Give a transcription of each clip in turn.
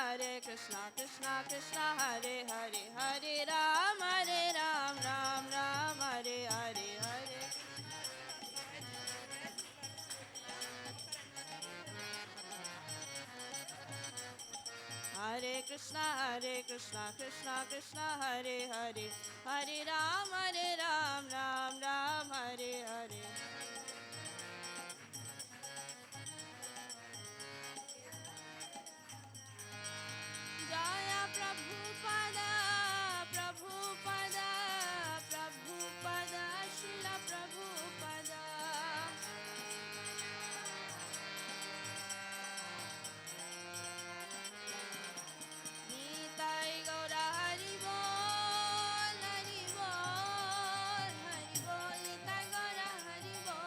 Hare Krishna, Krishna Krishna, Hare Hare, Hare Ram, Ram Ram, Hare Hare, Hare. Hare Krishna, Krishna Krishna, Hare Hare, Hare Ram, Ram Ram, Hare Hare. Jaya Prabhupada, Prabhupada, Prabhupada, Srila Prabhupada. Nitai Gaura Hari Bol, Hari Bol, Hari Bol, Nitai Gaura Hari Bol.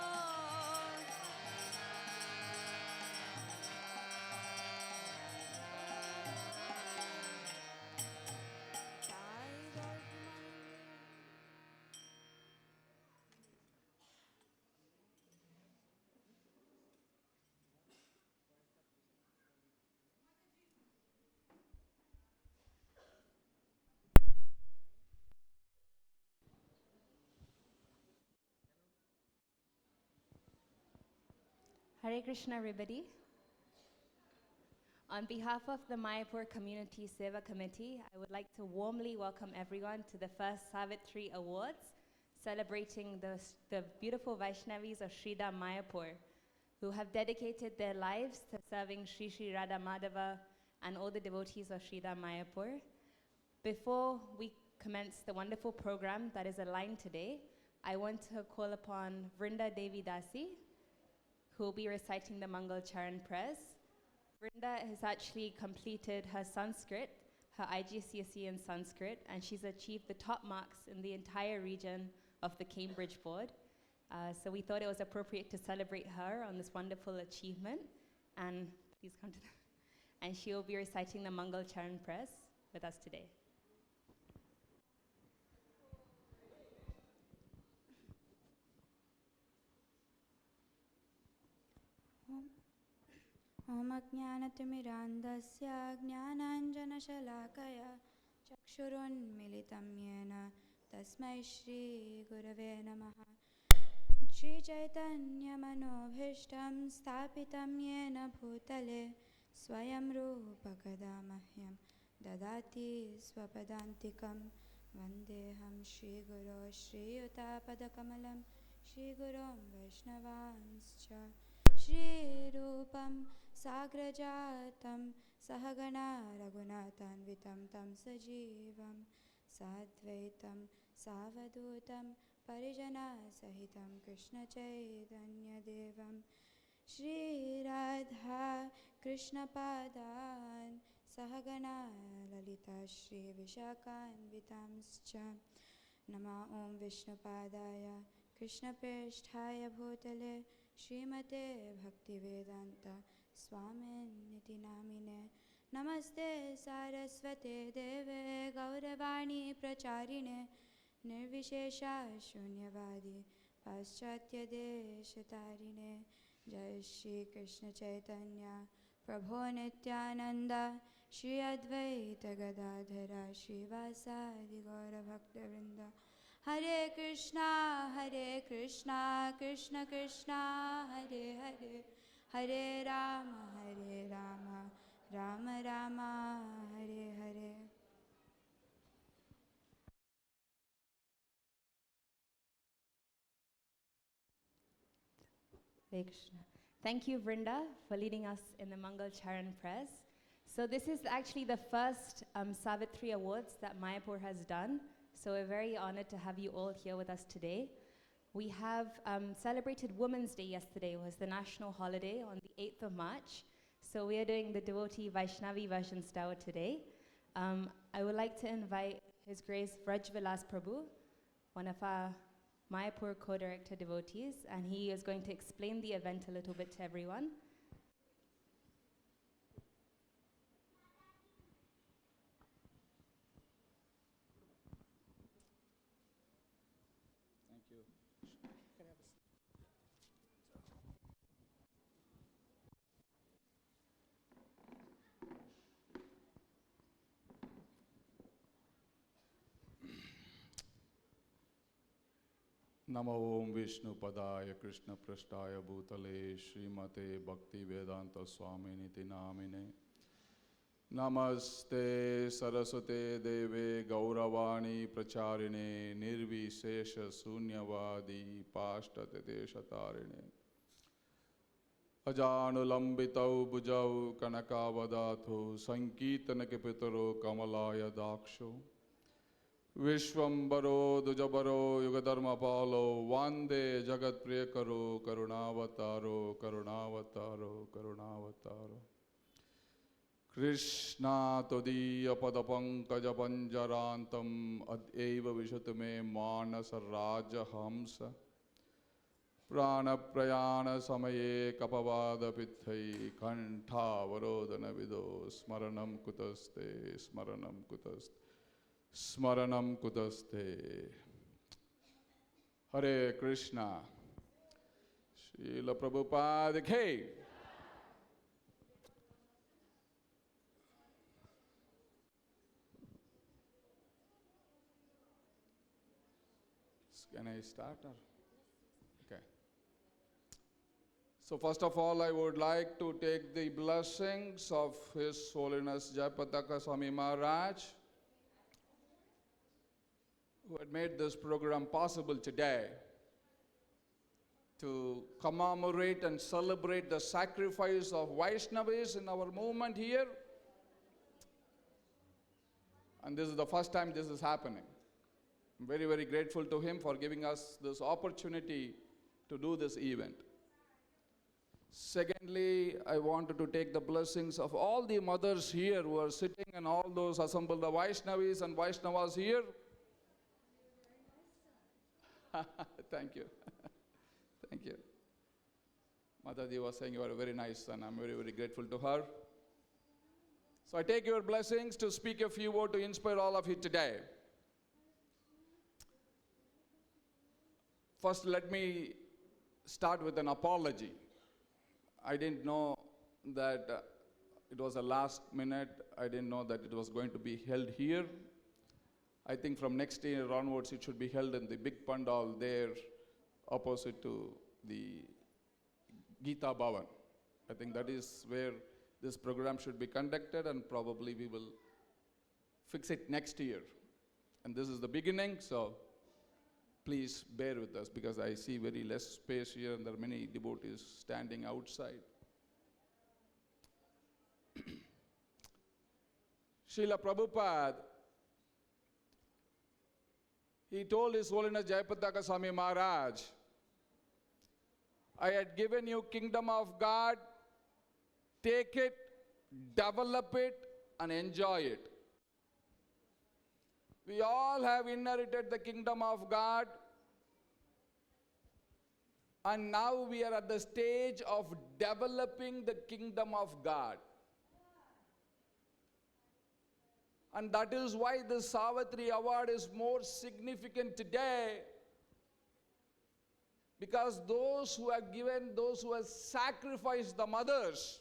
Hare Krishna, everybody. On behalf of the Mayapur Community Seva Committee, I would like to warmly welcome everyone to the first Savitri Awards, celebrating the beautiful Vaishnavis of Sridham Mayapur, who have dedicated their lives to serving Sri Sri Radha Madhava and all the devotees of Sridham Mayapur. Before we commence the wonderful program that is aligned today, I want to call upon Vrinda Devi Dasi, who will be reciting the Mangal Charan prayers. Vrinda has actually completed her Sanskrit, her IGCSE in Sanskrit, and she's achieved the top marks in the entire region of the Cambridge board. So we thought it was appropriate to celebrate her on this wonderful achievement. And Please come to the and she will be reciting the Mangal Charan prayers with us today. ॐ अज्ञानतिमिरान्धस्य ज्ञानाञ्जनशलाकया चक्षुरुन्मिलितं येन तस्मै श्रीगुरवे नमः। श्रीचैतन्यमनोभीष्टं स्थापितं येन भूतले स्वयं रूपकदा मह्यं ददाति स्वपदान्तिकं। वन्देऽहं श्रीगुरो श्रीयुतापदकमलं श्रीगुरों वैष्णवांश्च श्रीरूपं साग्रजातं सहगणा रघुनाथान्वितं तं सजीवं साद्वैतं सावधूतं परिजनसहितं कृष्णचैतन्यदेवं श्रीराधा कृष्णपादान् सहगणा ललिता श्रीविशाखान्वितांश्च। नमः ॐ विष्णुपादाय कृष्णप्रेष्ठाय भूतले श्रीमते भक्तिवेदान्त स्वामिनिति नामिने। नमस्ते सारस्वते देवे गौरवाणी प्रचारिणे निर्विशेषा शून्यवादी पाश्चात्यदेशतारिणे। जय श्री कृष्ण चैतन्य प्रभो नित्यानंद श्री अद्वैत गदाधर श्रीवासादि गौरभक्तवृंद। हरे कृष्णा कृष्ण कृष्णा हरे हरे, हरे Ram Ram Ram Hare Hare. Hare Krishna. Thank you, Vrinda, for leading us in the Mangal Charan prayers. So this is actually the first Savitri Awards that Mayapur has done. So we're very honored to have you all here with us today. We have celebrated Women's Day yesterday. It was the national holiday on the 8th of March. So we are doing the devotee Vaishnavi version style today. I would like to invite His Grace Vraj Vilas Prabhu, one of our Mayapur co-director devotees, and he is going to explain the event a little bit to everyone. Thank you. Can I have a seat? Namo Om Vishnu Padaya Krishna Prasthaya Bhutale Srimate Bhakti Vedanta Swaminiti Namine. Namaste Saraswate Deve Gauravani Pracharine Nirvishesha Sunyavadi Pashtate Deshatarine. Ajanulambitau Bujau Kanakavadatu Sankirtanake Pitaro Kamalaya Daksho Vishwambaro Dujabaro Yugadharma Palo Vande Jagat Priyakaro Karunavataro Karunavataro Karunavataro Krishna Todiya Padapankaja Panjarantam Adeva Vishatume Manasa Raja Hamsa Prana Prayana Samaye Kapavada Pithai Kantha Varodana Vido Smaranam Kutaste Smaranam Kutaste Smaranam Kudaste. Hare Krishna. Srila Prabhupada Ki. Can I start? Okay. So first of all, I would like to take the blessings of His Holiness Jayapataka Swami Maharaj, who had made this program possible today to commemorate and celebrate the sacrifice of Vaishnavis in our movement here. And this is the first time this is happening. I'm very, very grateful to him for giving us this opportunity to do this event. Secondly, I wanted to take the blessings of all the mothers here who are sitting and all those assembled, the Vaishnavis and Vaishnavas here. Thank you. Thank you. Mataji was saying you are very nice, and I'm very, very grateful to her. So I take your blessings to speak a few words to inspire all of you today. First, let me start with an apology. I didn't know that it was the last minute. I didn't know that it was going to be held here. I think from next year onwards, it should be held in the big pandal there, opposite to the Gita Bhavan. I think that is where this program should be conducted, and probably we will fix it next year. And this is the beginning, so please bear with us, because I see very less space here and there are many devotees standing outside. Srila Prabhupada, he told His Holiness Jayapataka Swami Maharaj, I had given you kingdom of God, take it, develop it, and enjoy it. We all have inherited the kingdom of God, and now we are at the stage of developing the kingdom of God. And that is why the Savitri award is more significant today, because those who have given, those who have sacrificed the mothers.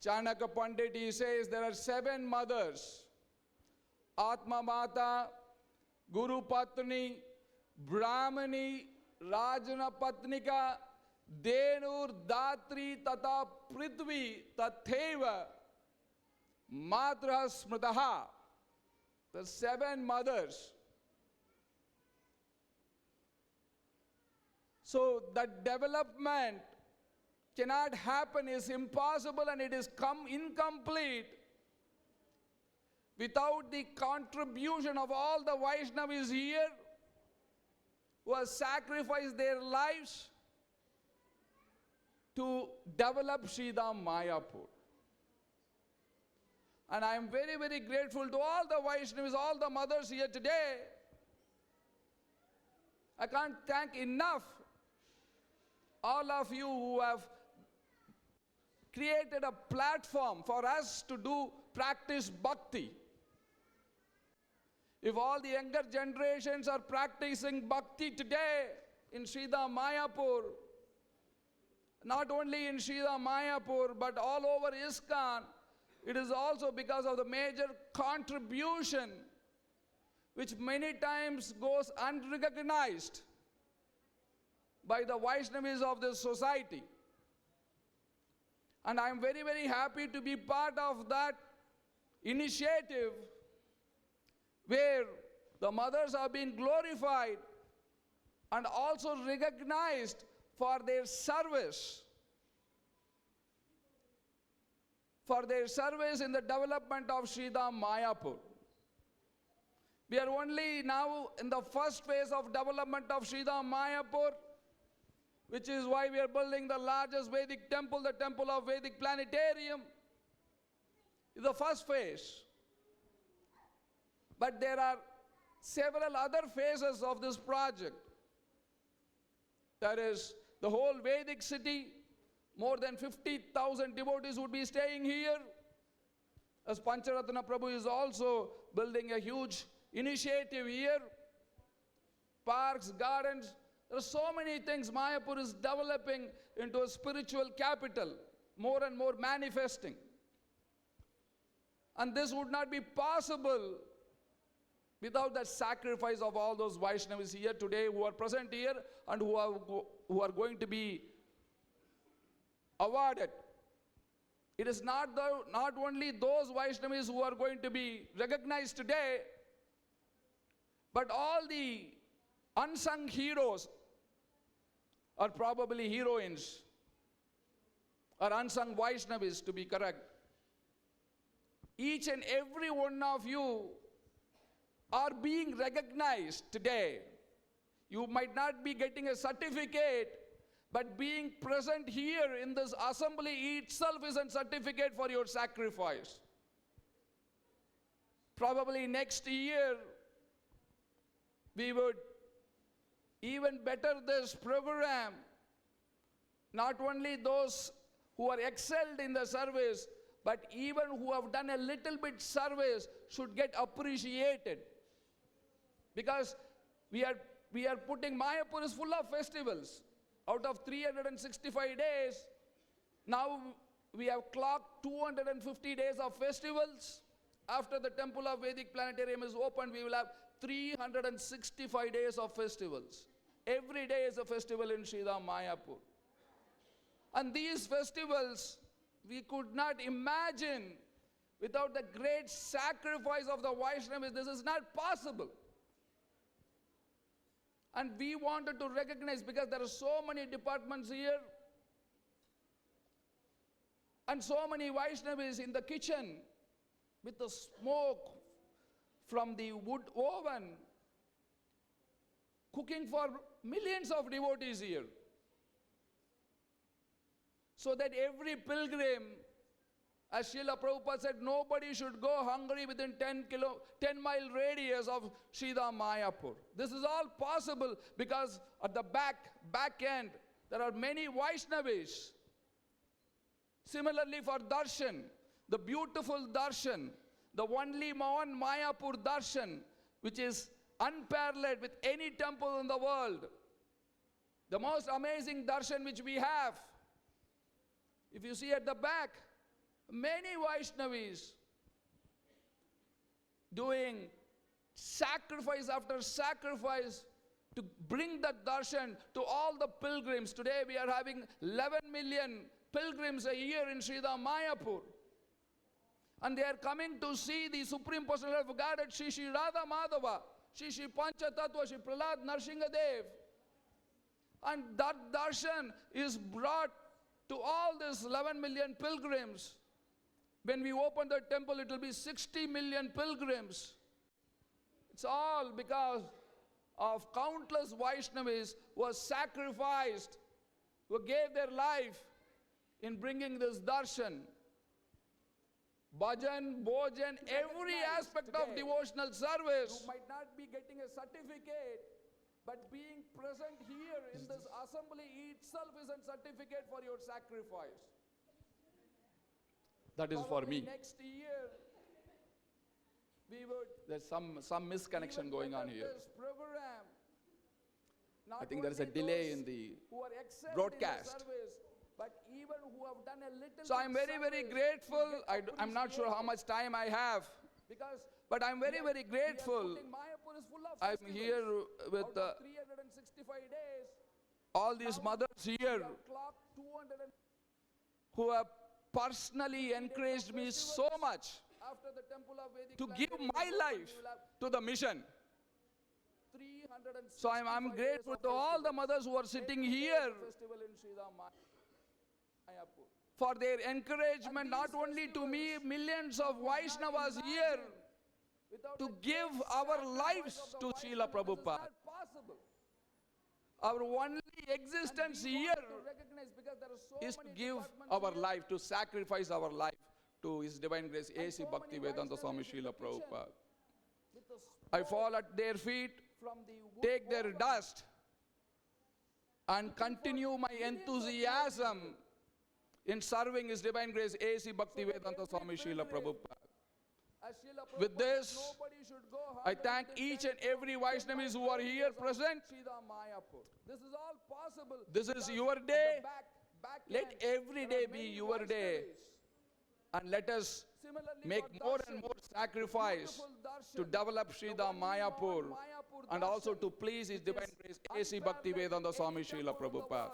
Chanakya Pandit, he says there are 7 mothers: Atma Mata, Guru Patni, Brahmani, Rajana Patnika, Denur, Datri, Tata Prithvi, Tatheva, Matra Smritaha. The 7 mothers. So that development cannot happen, is impossible, and it is incomplete without the contribution of all the Vaishnavis here who have sacrificed their lives to develop Sridham Mayapur. And I am very, very grateful to all the Vaishnavis, all the mothers here today. I can't thank enough all of you who have created a platform for us to practice bhakti. If all the younger generations are practicing bhakti today in Sridham Mayapur, not only in Sridham Mayapur but all over ISKCON, it is also because of the major contribution which many times goes unrecognized by the Vaishnavis of this society. And I am very, very happy to be part of that initiative where the mothers are being glorified and also recognized for their service in the development of Sridham Mayapur. We are only now in the first phase of development of Sridham Mayapur, which is why we are building the largest Vedic temple, the Temple of Vedic Planetarium. It's the first phase. But there are several other phases of this project. There is the whole Vedic city. More than 50,000 devotees would be staying here. As Pancharatna Prabhu is also building a huge initiative here. Parks, gardens. There are so many things. Mayapur is developing into a spiritual capital, more and more manifesting. And this would not be possible without the sacrifice of all those Vaishnavis here today who are present here and who are going to be awarded. It is not only those Vaishnavis who are going to be recognized today, but all the unsung heroes, or probably heroines, or unsung Vaishnavis to be correct. Each and every one of you are being recognized today. You might not be getting a certificate, but being present here in this assembly itself is a certificate for your sacrifice. Probably next year, we would even better this program not only those who are excelled in the service, but even who have done a little bit service should get appreciated. Because we are putting, Mayapur is full of festivals. Out of 365 days, now we have clocked 250 days of festivals. After the Temple of Vedic Planetarium is opened, we will have 365 days of festivals. Every day is a festival in Sridham Mayapur. And these festivals, we could not imagine without the great sacrifice of the Vaishnavis. This is not possible. And we wanted to recognize, because there are so many departments here, and so many Vaishnavis in the kitchen, with the smoke from the wood oven, cooking for millions of devotees here. So that every pilgrim, as Srila Prabhupada said, nobody should go hungry within 10-mile radius of Sridham Mayapur. This is all possible because at the back end, there are many Vaishnavis. Similarly for darshan, the beautiful darshan, the only one Mayapur darshan, which is unparalleled with any temple in the world. The most amazing darshan which we have. If you see at the back, many Vaishnavis doing sacrifice after sacrifice to bring that darshan to all the pilgrims. Today we are having 11 million pilgrims a year in Sridham Mayapur. And they are coming to see the Supreme Personality of Godhead, Shri Shri Radha Madhava, Shri Shri Panchatattva, Shri Prahlad Narsinghadev. And that darshan is brought to all these 11 million pilgrims. When we open the temple, it will be 60 million pilgrims. It's all because of countless Vaishnavis who were sacrificed, who gave their life in bringing this darshan. Bhajan, Bhojan, every aspect of devotional service. You might not be getting a certificate, but being present here in this assembly itself is a certificate for your sacrifice. That is for me. Next year, we would. There's some misconnection going on here. Program, I think there is a delay in the broadcast. But even who have done a little. So I'm very, very grateful. I'm not sure how much time I have. But I'm very, very grateful. I'm here with all these mothers here who have personally encouraged me so much to give my life to the mission. So I'm grateful to all the mothers who are sitting here for their encouragement, not only to me, millions of Vaishnavas here, to give our lives to Srila Prabhupada. Our only existence here is to give our life, to sacrifice our life to His Divine Grace, A.C. Bhaktivedanta Swami Srila Prabhupada. I fall at their feet, take their dust, and continue my enthusiasm in serving His Divine Grace, A.C. Bhaktivedanta Swami Srila Prabhupada. With this, I thank each and every Vaishnavis who are here present. This is all possible. This is your day. Let every day be your day. And let us make more and more sacrifice to develop Sridham Mayapur and also to please His Divine Grace, A.C. Bhaktivedanta Swami Srila Prabhupada.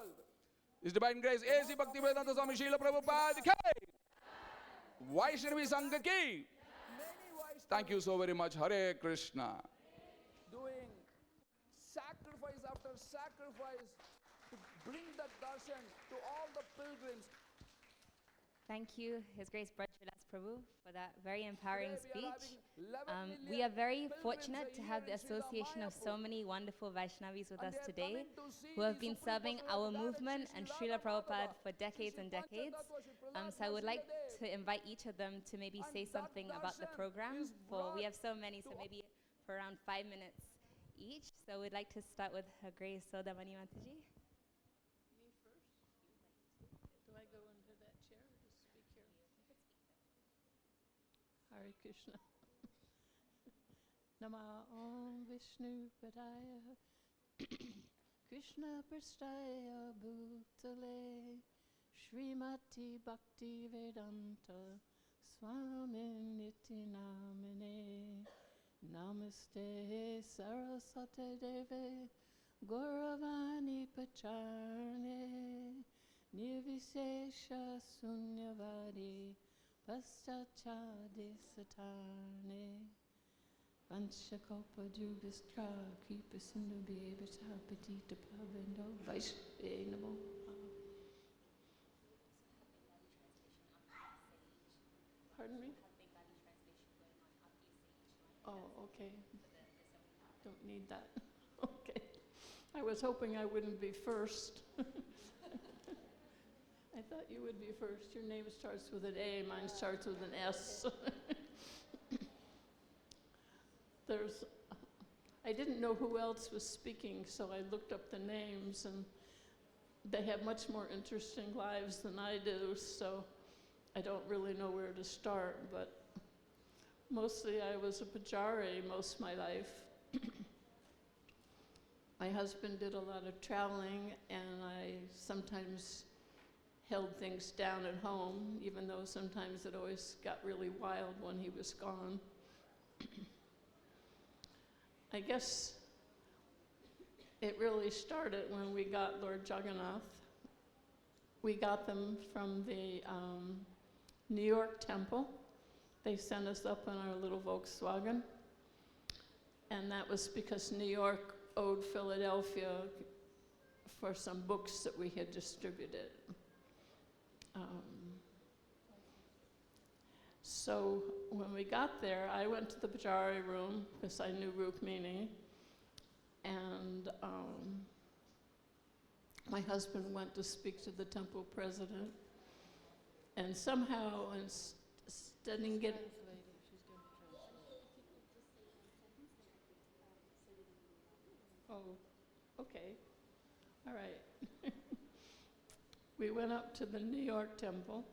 His Divine Grace, A.C. Bhaktivedanta Swami Srila Prabhupada ki. Vaishnavi Sangha ki. Thank you so very much. Hare Krishna. Doing sacrifice after sacrifice to bring that darshan to all the pilgrims. Thank you, His Grace Brajvilas Prabhu, for that very empowering speech. We are very fortunate to have the association of so many wonderful Vaishnavis with us today, who have been serving our movement and Srila Prabhupada for decades and decades. So I would like to invite each of them to maybe say something about the program. We have so many, so maybe for around 5 minutes each. So we'd like to start with Her Grace Sodamani Mataji. Hare Krishna. Nama Om Vishnu Padaya Krishna Prastaya Bhutale Srimati Bhakti Vedanta Swami Niti Namine Namaste Saraswate Deve Gauravani Pacharne Nirvisesha Sunyavadi Paschachade Satane Vanchakopa Dubhistra Kripa Sindhu Bhebata Patita Pavendo Vaishve Namo. Pardon me? Oh, okay. Don't need that. Okay. I was hoping I wouldn't be first. I thought you would be first. Your name starts with an A, mine starts with an S. I didn't know who else was speaking, so I looked up the names, and they have much more interesting lives than I do, so I don't really know where to start, but mostly I was a pujari most of my life. My husband did a lot of traveling, and I sometimes held things down at home, even though sometimes it always got really wild when he was gone. I guess it really started when we got Lord Jagannath. We got them from the New York temple. They sent us up in our little Volkswagen. And that was because New York owed Philadelphia for some books that we had distributed. So when we got there, I went to the Pujari room because I knew Rukmini, and my husband went to speak to the temple president, and somehow instead of getting... Oh, okay. All right. We went up to the New York temple.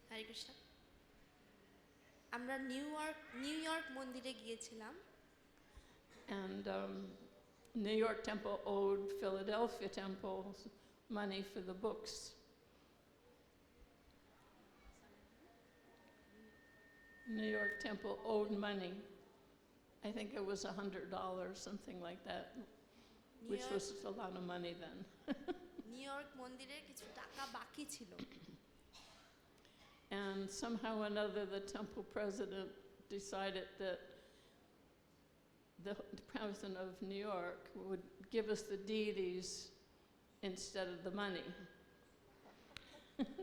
হরে কৃষ্ণ। আমরা new York মন্দিরে গিয়েছিলাম। And New York temple owed Philadelphia temple money for the books. New York temple owed money. I think it was $100, something like that, which was a lot of money then. New York মন্দিরে কিছু টাকা বাকি ছিল। And somehow or another, the temple president decided that the president of New York would give us the deities instead of the money.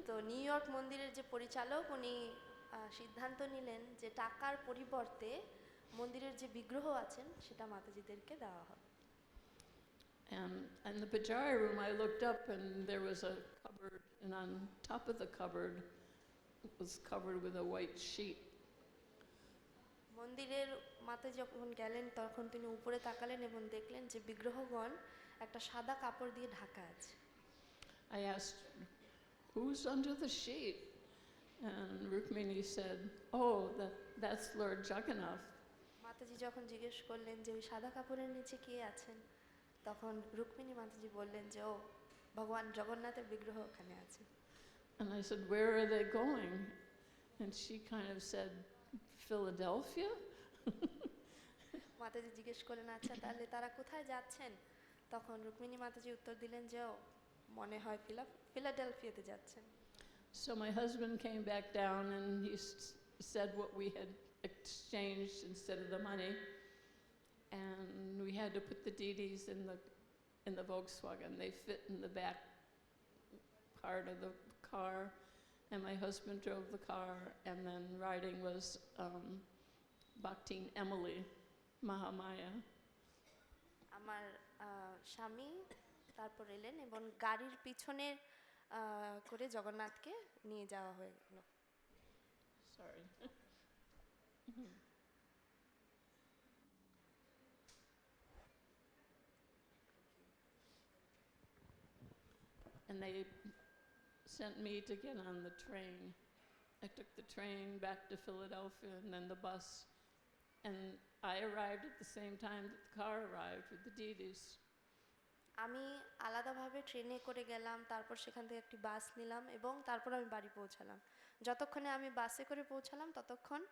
তো new York মন্দিরের যে পরিচালক উনি সিদ্ধান্ত নিলেন যে টাকার পরিবর্তে মন্দিরের যে বিগ্রহ আছেন সেটা মাতাজিদেরকে দেওয়া হবে। And in the Pujari room, I looked up and there was a cupboard, and on top of the cupboard it was covered with a white sheet. মন্দিরের মাতাজি যখন গেলেন তখন তিনি উপরে তাকালেন এবং দেখলেন যে বিগ্রহগণ একটা সাদা কাপড় দিয়ে ঢাকা আছে। I asked, "Who's under the sheet?" And Rukmini said, "Oh, that's Lord Jagannath." মাতাজি যখন জিজ্ঞেস করলেন যে ওই সাদা কাপড়ের নিচে কে আছেন, তখন রুক্মিণী মাতাজি বললেন যে ও ভগবান জগন্নাথের বিগ্রহ ওখানে আছে। And I said, "Where are they going?" And she kind of said, "Philadelphia?" মাতাজি জিজ্ঞেস করলেন, আচ্ছা তাহলে তারা কোথায় যাচ্ছেন? তখন রুক্মিণী মাতাজি উত্তর দিলেন যে ও মনে হয় ফিলাডেলফিয়াতে যাচ্ছেন। So my husband came back down and he said what we had exchanged instead of the money, and we had to put the deities in the Volkswagen. They fit in the back part of the car, and my husband drove the car, and then riding was Bhaktin Emily Mahamaya. আমার স্বামী তারপর এলেন এবং গাড়ির পিছনে করে জগন্নাথকে নিয়ে যাওয়া হয়ে গেল। Sorry. and they sent me to get on the train. I took the train back to Philadelphia and then the bus, and I arrived at the same time that the car arrived with the Didis. আমি আলাদাভাবে ট্রেনে করে গেলাম, তারপর সেখান থেকে একটি বাস নিলাম এবং তারপর আমি বাড়ি পৌঁছালাম। যতক্ষণে আমি বাসে করে পৌঁছালাম ততক্ষণ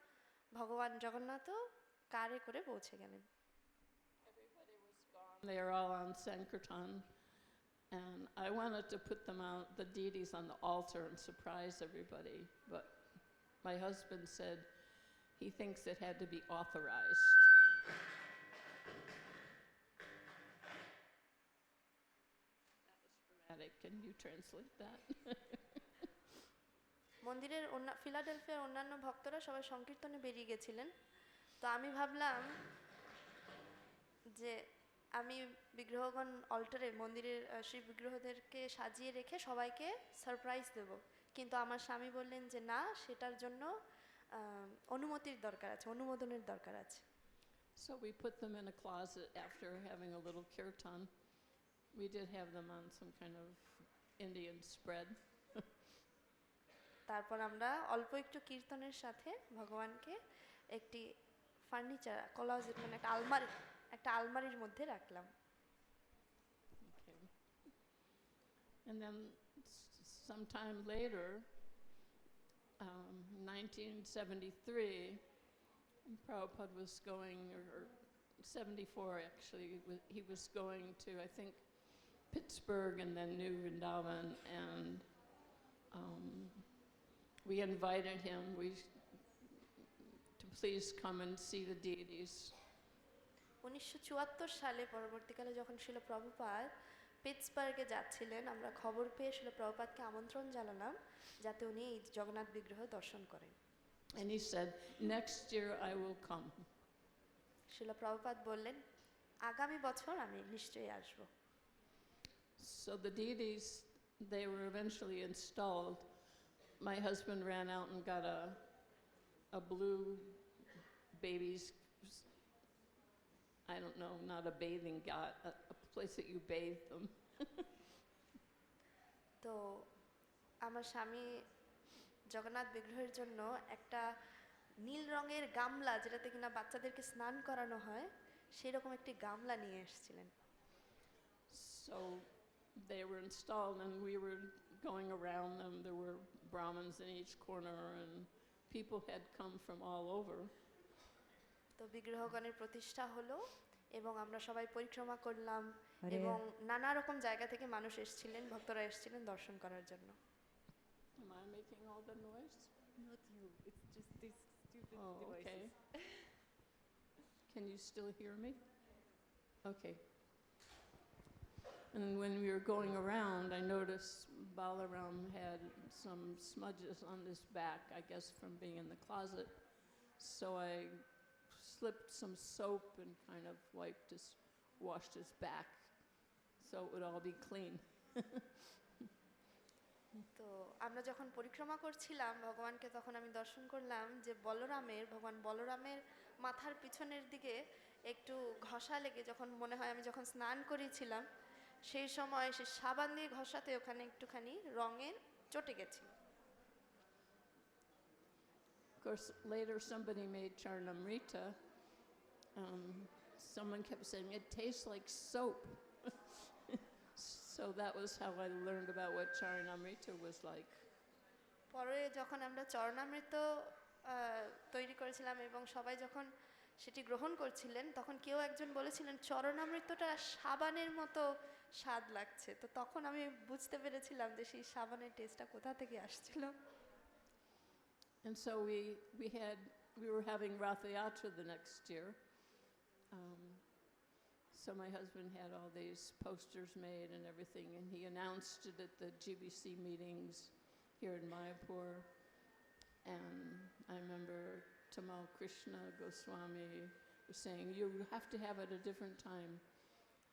ভগবান জগন্নাথও কারে করে পৌঁছে গেলেন। They are all on Sankirtan, and I wanted to put them out, the deities, on the altar and surprise everybody, but my husband said he thinks it had to be authorized. That was dramatic. Can you translate that? মন্দিরের ফিলাডেলফিয়ার অন্যান্য ভক্তরা সবাই সংকীর্তনে বেরিয়ে গেছিলেন, তো আমি ভাবলাম যে আমি বিগ্রহগণ অল্টারে মন্দিরের শিব বিগ্রহদেরকে সাজিয়ে রেখে সবাইকে সারপ্রাইজ দেব, কিন্তু আমার স্বামী বললেন যে না, সেটার জন্য অনুমতির দরকার আছে, অনুমোদনের দরকার আছে। So we put them in a closet after having a little kirtan. We did have them on some kind of Indian spread. তারপর আমরা অল্প একটু কীর্তনের সাথে ভগবানকে একটি ফার্নিচার ক্লোজেট, মানে একটা আলমারির মধ্যে রাখলাম। Okay. And then sometime later, 1973, Prabhupada was going, or 74 actually, he was going to, I think, Pittsburgh and then New Vrindavan, and we invited him to please come and see the deities. 1974 সালে পরবর্তীকালে যখন শিল প্রভুপাদ পিটসবার্গে যাচ্ছিলেন, আমরা খবর পেয়ে শিল প্রভুপাদকে আমন্ত্রণ জানালাম যাতে উনি এই জগন্নাথ বিগ্রহ দর্শন করেন। And he said, next year I will come. শিল প্রভুপাদ বললেন, আগামী বছর আমি নিশ্চয়ই আসব। So the deities, they were eventually installed. My husband ran out and got a blue baby's, I don't know, not a bathing yacht, a place that you bathe them. তো আমার স্বামী জগন্নাথ বিগ্রহের জন্য একটা নীল রঙের গামলা, যেটাতে কিনা বাচ্চাদেরকে স্নান করানো হয়, সেই রকম একটি গামলা নিয়ে এসেছিলেন। So they were installed and we were going around them. There were Brahmins in each corner and people had come from all over. তো বিগ্রহগণের প্রতিষ্ঠা হলো এবং আমরা সবাই পরিক্রমা করলাম এবং নানা রকম জায়গা থেকে মানুষ এসেছিলেন, ভক্তরা এসেছিলেন দর্শন করার জন্য। Am I making all the noise? Not you, it's just these stupid Oh, devices. okay. Can you still hear me? Okay. And when we were going around, I noticed Balaram had some smudges on his back, I guess from being in the closet. So I slipped some soap and kind of washed his back so it would all be clean. তো আমরা যখন পরিক্রমা করছিলাম ভগবানকে, তখন আমি দর্শন করলাম যে ভগবান বলরামের মাথার পিছনের দিকে একটু ঘষা লেগে, যখন মনে হয় আমি যখন স্নান করেছিলাম সেই সময় সে সাবান দিয়ে ঘষাতে ওখানে একটুখানি রঙের চটে গেছে। Of course, later somebody made Charnamrita. Someone kept saying, it tastes like soap. So that was how I learned about what Charnamrita was like. পরে যখন আমরা চরণামৃত তৈরি করেছিলাম এবং সবাই যখন সেটি গ্রহণ করছিলেন, তখন কেউ একজন বলেছিলেন চরণামৃতটা সাবানের মতো স্বাদ লাগছে। তো তখন আমি বুঝতে পেরেছিলাম যে সেই সাবানের টেস্টটা কোথা থেকে আসছিল। And so we were having Ratha Yatra the next year. So my husband had all these posters made and everything, and he announced it at the GBC meetings here in Mayapur. And I remember Tamal Krishna Goswami was saying, you have to have it a different time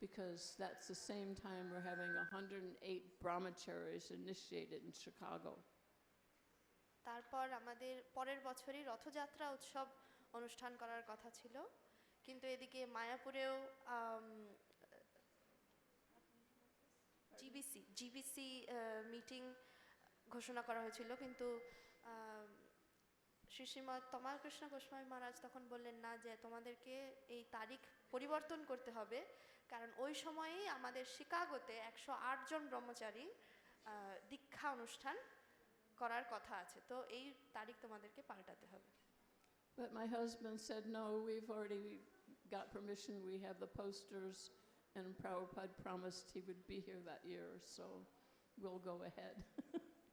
because that's the same time we're having 108 brahmacharis initiated in Chicago. তারপর আমাদের পরের বছরই রথযাত্রা উৎসব অনুষ্ঠান করার কথা ছিল, কিন্তু এদিকে মায়াপুরেও জিবিসি মিটিং ঘোষণা করা হয়েছিল, কিন্তু শ্রী শ্রীমৎ তমাল কৃষ্ণ গোস্বামী মহারাজ তখন বললেন না, যে তোমাদেরকে এই তারিখ পরিবর্তন করতে হবে, কারণ ওই সময়েই আমাদের শিকাগোতে 108 জন ব্রহ্মচারী দীক্ষা অনুষ্ঠান করার কথা আছে, তো এই তারিখ তোমাদেরকে পাল্টাতে হবে। But my husband said, no, we've already got permission. We have the posters, and Prabhupada promised he would be here that year, so we'll go ahead.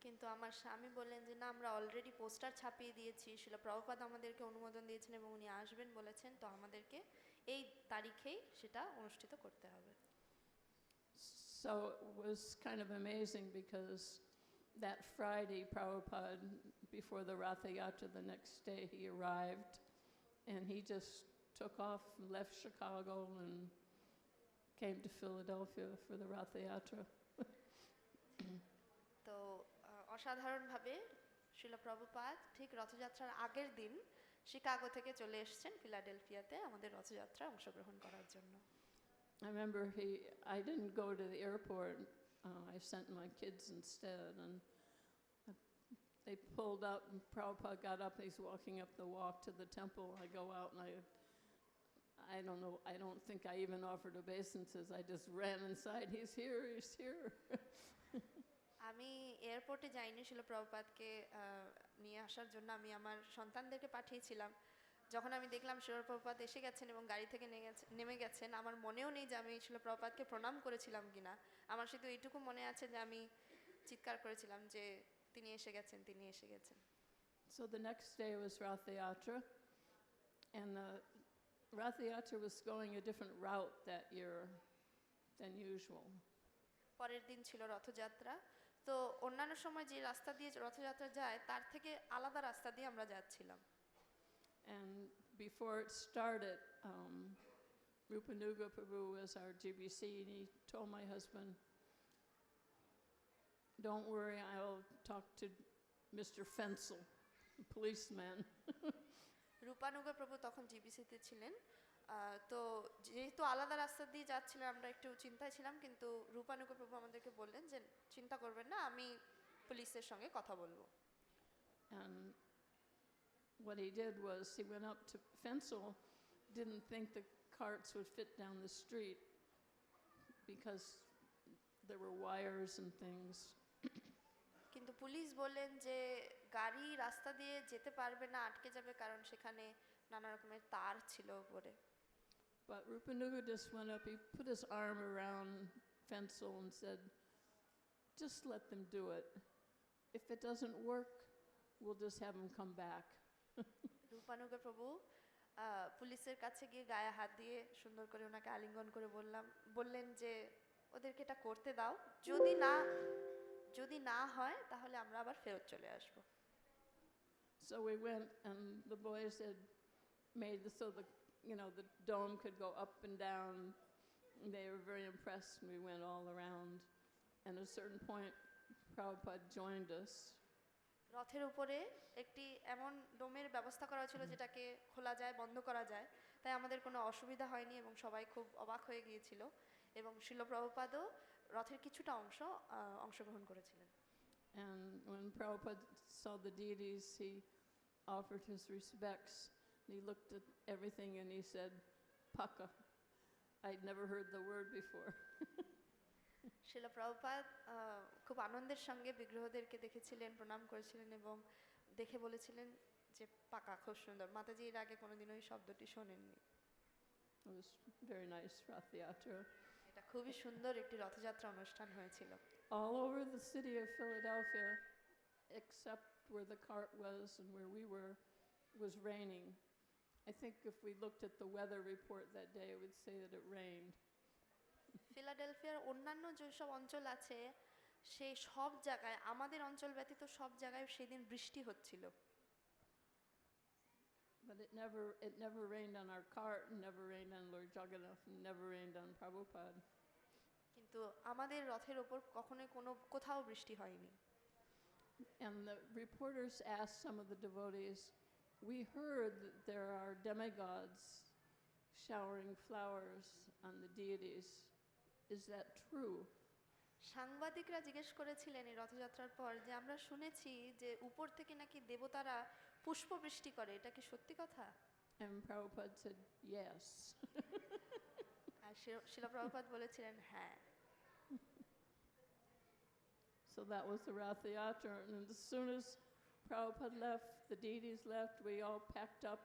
কিন্তু আমার স্বামী বললেন যে না, আমরা অলরেডি পোস্টার ছাপিয়ে দিয়েছি, শিল প্রভুপাদ আমাদেরকে অনুমোদন দিয়েছেন এবং উনি আসবেন বলেছেন, তো আমাদেরকে এই তারিখেই সেটা অনুষ্ঠিত করতে হবে। So it was kind of amazing because that Friday, Prabhupada, before the Ratha Yatra, the next day he arrived, and he just took off and left Chicago and came to Philadelphia for the Ratha Yatra. তো অসাধারণভাবে শিল প্রভুপাদ ঠিক রথযাত্রার আগের দিন Chicago থেকে চলে এসেছেন ফিলাডেলফিয়াতে আমাদের রথযাত্রায় অংশগ্রহণ করার জন্য। I remember I didn't go to the airport. I sent my kids instead, and they pulled up, and Prabhupada got up, and he's walking up the walk to the temple. I go out, and I don't know, I don't think I even offered obeisances. I just ran inside. He's here, he's here. আমি এয়ারপোর্টে যাইনি শিল প্রভুপাদকে নিয়ে আসার জন্য, আমি আমার সন্তানদেরকে পাঠিয়েছিলাম। যখন আমি দেখলাম শিল প্রভুপাদ এসে গেছেন এবং গাড়ি থেকে নেমে গেছেন, আমার মনেও নেই যে আমি শিল প্রভুপাদকে প্রণাম করেছিলাম কিনা। আমার শুধু এইটুকু মনে আছে যে আমি চিৎকার করেছিলাম যে তিনি এসে গেছেন, তিনি এসে গেছেন। So the next day was Ratha Yatra, and the Ratha Yatra was going a different route that year than usual. পরের দিন ছিল রথযাত্রা, তো অন্যান্য সময় যে রাস্তা দিয়ে রথযাত্রা যায় তার থেকে আলাদা রাস্তা দিয়ে আমরা যাচ্ছিলাম। And before it started, Rupanuga Prabhu was our GBC, and he told my husband, don't worry, I'll talk to Mr. Fensel, the policeman. রূপানুগা প্রভু তখন জিবিসিতে ছিলেন, তো যেহেতু আলাদা রাস্তা দিয়ে যাচ্ছিলাম আমরা একটু চিন্তায় ছিলাম, কিন্তু রূপানুগা প্রভু আমাদেরকে বললেন যে চিন্তা করবেন না, আমি পুলিশের সঙ্গে কথা বলবো। And what he did was he went up to Fensel, didn't think the carts would fit down the street because there were wires and things. কিন্তু পুলিশ বললেন যে গাড়ি রাস্তা দিয়ে যেতে পারবে না, আটকে যাবে, কারণ সেখানে নানা রকমের তার ছিল উপরে। But Rupanuga just went up, he put his arm around Fensel and said, just let them do it. If it doesn't work, we'll just have them come back. রূপানুগা প্রভু পুলিশের কাছে গিয়ে গায়ে হাত দিয়ে সুন্দর করে ওনাকে আলিঙ্গন করে বললেন যে ওদেরকে এটা করতে দাও, যদি না হয় তাহলে আমরা আবার ফেরত চলে আসব। So we went, and the boys had made so the dome could go up and down. They were very impressed, and we went all around. And at a certain point, Prabhupada joined us. রথের উপরে একটি এমন ডোমের ব্যবস্থা করা ছিল যেটাকে খোলা যায়, বন্ধ করা যায়, তাই আমাদের কোনো অসুবিধা হয়নি এবং সবাই খুব অবাক হয়ে গিয়েছিল, এবং শিল প্রভুপাদও রথের কিছুটা অংশগ্রহণ করেছিলেন। And when Prabhupada saw the deities, he offered his respects. He looked at everything and he said, Paka. I'd never heard the word before. শিল প্রভুপাদ খুব আনন্দের সঙ্গে বিগ্রহদেরকে দেখেছিলেন, প্রণাম করেছিলেন এবং দেখে বলেছিলেন যে পাকা, খুব সুন্দর। মাতাজি এর আগে কোনোদিনও এই শব্দটি শোনেননি। It was very nice Ratha Yatra. এটা খুবই সুন্দর একটি রথযাত্রা অনুষ্ঠান হয়েছিল। All over the city of Philadelphia, except where the cart was and where we were, was raining. I think if we looked at the weather report that day, it would say that it rained. ফিলাডেলফিয়ার অন্যান্য যেসব অঞ্চল আছে সেই সব জায়গায়, আমাদের অঞ্চল ব্যতীত সব জায়গায় সেদিন বৃষ্টি হচ্ছিল। But it never rained on our cart, and never rained on Lord Jagannath, and never rained on Prabhupada. কিন্তু আমাদের রথের ওপর কখনোই কোথাও বৃষ্টি হয়নি। And the reporters asked some of the devotees, we heard that there are demigods showering flowers on the deities. Is that true? সাংবাদিকরা জিজ্ঞেস করেছিলেন এই রথযাত্রার পর যে আমরা শুনেছি যে উপর থেকে নাকি দেবতারা পুষ্পবৃষ্টি করে, এটা কি সত্যি কথা? And Prabhupada said, yes. আর শিলা প্রভুপাদ বলেছিলেন হ্যাঁ। So that was the Rath Yatra. And as soon as Prabhupada left, the deities left, we all packed up.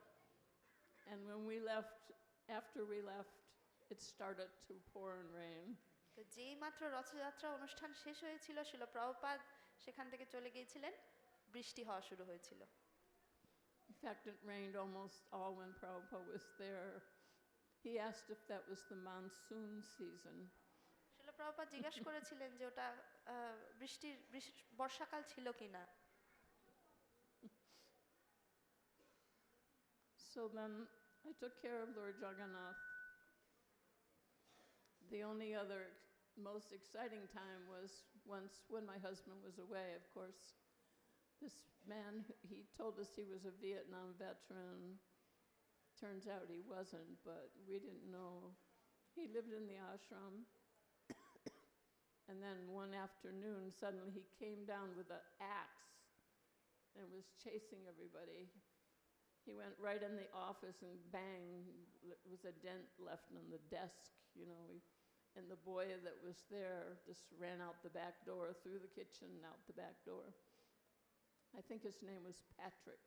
And when we left, after we left, it started to pour and rain. তো যেই মাত্র রথযাত্রা অনুষ্ঠান শেষ হয়েছিল শিলা প্রভুপাদ সেখান থেকে চলে গিয়েছিলেন, বৃষ্টি হওয়া শুরু হয়েছিল। In fact, it rained almost all when Prabhupada was there. He asked if that was the monsoon season. শিলা প্রভুপাদ জিজ্ঞাসা করেছিলেন যে ওটা বর্ষাকাল ছিল কিনা। So then I took care of Lord Jagannath. The only other most exciting time was once when my husband was away, of course. This man, he told us he was a Vietnam veteran. Turns out he wasn't, but we didn't know. He lived in the ashram. And then one afternoon, suddenly he came down with an axe and was chasing everybody. He went right in the office and bang, there was a dent left on the desk, you know. And the boy that was there just ran out the back door, through the kitchen, out the back door. I think his name was Patrick.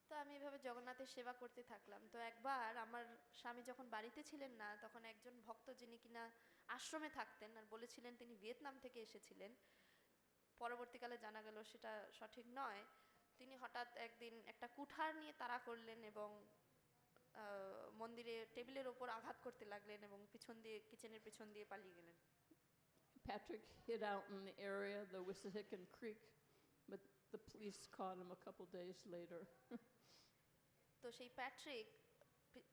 তো আমি এভাবে জগন্নাথের সেবা করতে থাকলাম। তো একবার আমার স্বামী যখন বাড়িতে ছিলেন না, তখন একজন ভক্ত যিনি কিনা আশ্রমে থাকতেন আর বলেছিলেন তিনি ভিয়েতনাম থেকে এসেছিলেন, পরবর্তীকালে জানা গেল সেটা সঠিক নয়। তিনি হঠাৎ একদিন একটা কুঠার নিয়ে তাড়া করলেন এবং মন্দিরে টেবিলের ওপর আঘাত করতে লাগলেন এবং পিছন দিয়ে কিচেনের পিছন দিয়ে পালিয়ে গেলেন। Patrick hid out in the area, the Wissahickon Creek, but the police caught him a couple days later. তো সেই প্যাট্রিক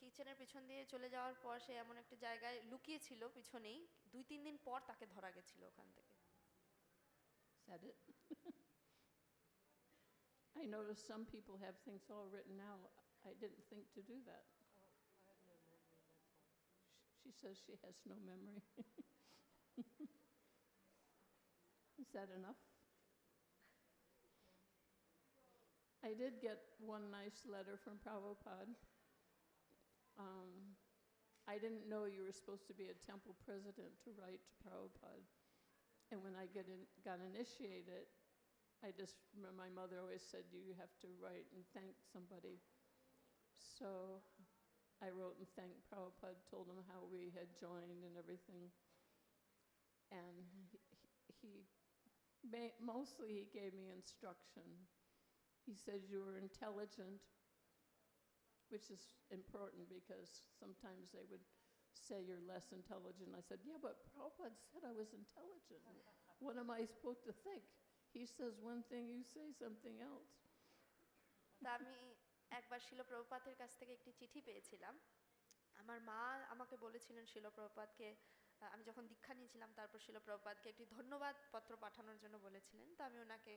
কিচেনের পিছন দিয়ে চলে যাওয়ার পর সে এমন একটা জায়গায় লুকিয়ে ছিল পিছনেই, 2-3 দিন পর তাকে ধরা গেছিল ওখান থেকে। Is that it? I noticed some people have things all written out. I didn't think to do that. She says she has no memory. Is that enough? I did get one nice letter from Prabhupada. I didn't know you were supposed to be a temple president to write to Prabhupada. And when I got initiated, my mother always said you have to write and thank somebody. So I wrote and thanked Prabhupada, told him how we had joined and everything. And mostly he gave me instruction. He said you were intelligent, which is important because sometimes they would say you're less intelligent. I said, yeah, but Prabhupada said I was intelligent. What am I supposed to think? He says one thing, you say something else. আমি একবার শিলা প্রভুপাদের কাছ থেকে একটি চিঠি পেয়েছিলাম। আমার মা আমাকে বলেছিলেন শিলা প্রভুপাদকে, আমি যখন দীক্ষা নিয়েছিলাম তারপর শিলা প্রভুপাদকে একটি ধন্যবাদ পত্র পাঠানোর জন্য বলেছিলেন। তো আমি ওনাকে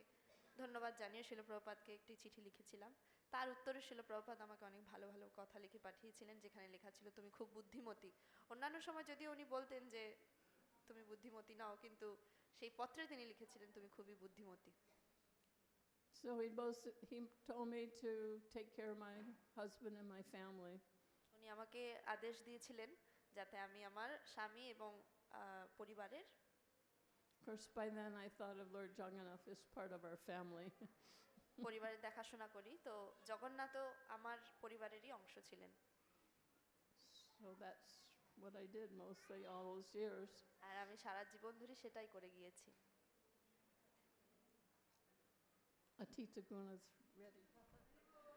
ধন্যবাদ জানিয়ে শিলা প্রভুপাদকে একটি চিঠি লিখেছিলাম। তার উত্তরে শিলা প্রভুপাদ আমাকে অনেক ভালো ভালো কথা লিখে পাঠিয়েছিলেন, যেখানে লেখা ছিল তুমি খুব বুদ্ধিমতী। অন্যান্য সময় যদিও উনি বলতেন যে তুমি বুদ্ধিমতী নাও, কিন্তু সেই পত্রে তিনি লিখেছিলেন তুমি খুবই বুদ্ধিমতী। So he told me to take care of my husband and my family. উনি আমাকে আদেশ দিয়েছিলেন যাতে আমি আমার স্বামী এবং পরিবারের, Of course, by then I thought of Lord Jagannath as part of our family. পরিবারের দেখাশোনা করি। তো জগন্নাথও আমার পরিবারেরই অংশ ছিলেন। So that's what I did mostly all those years. আর আমি সারা জীবন ধরে সেটাই করে গিয়েছি। Atita Guna's ready.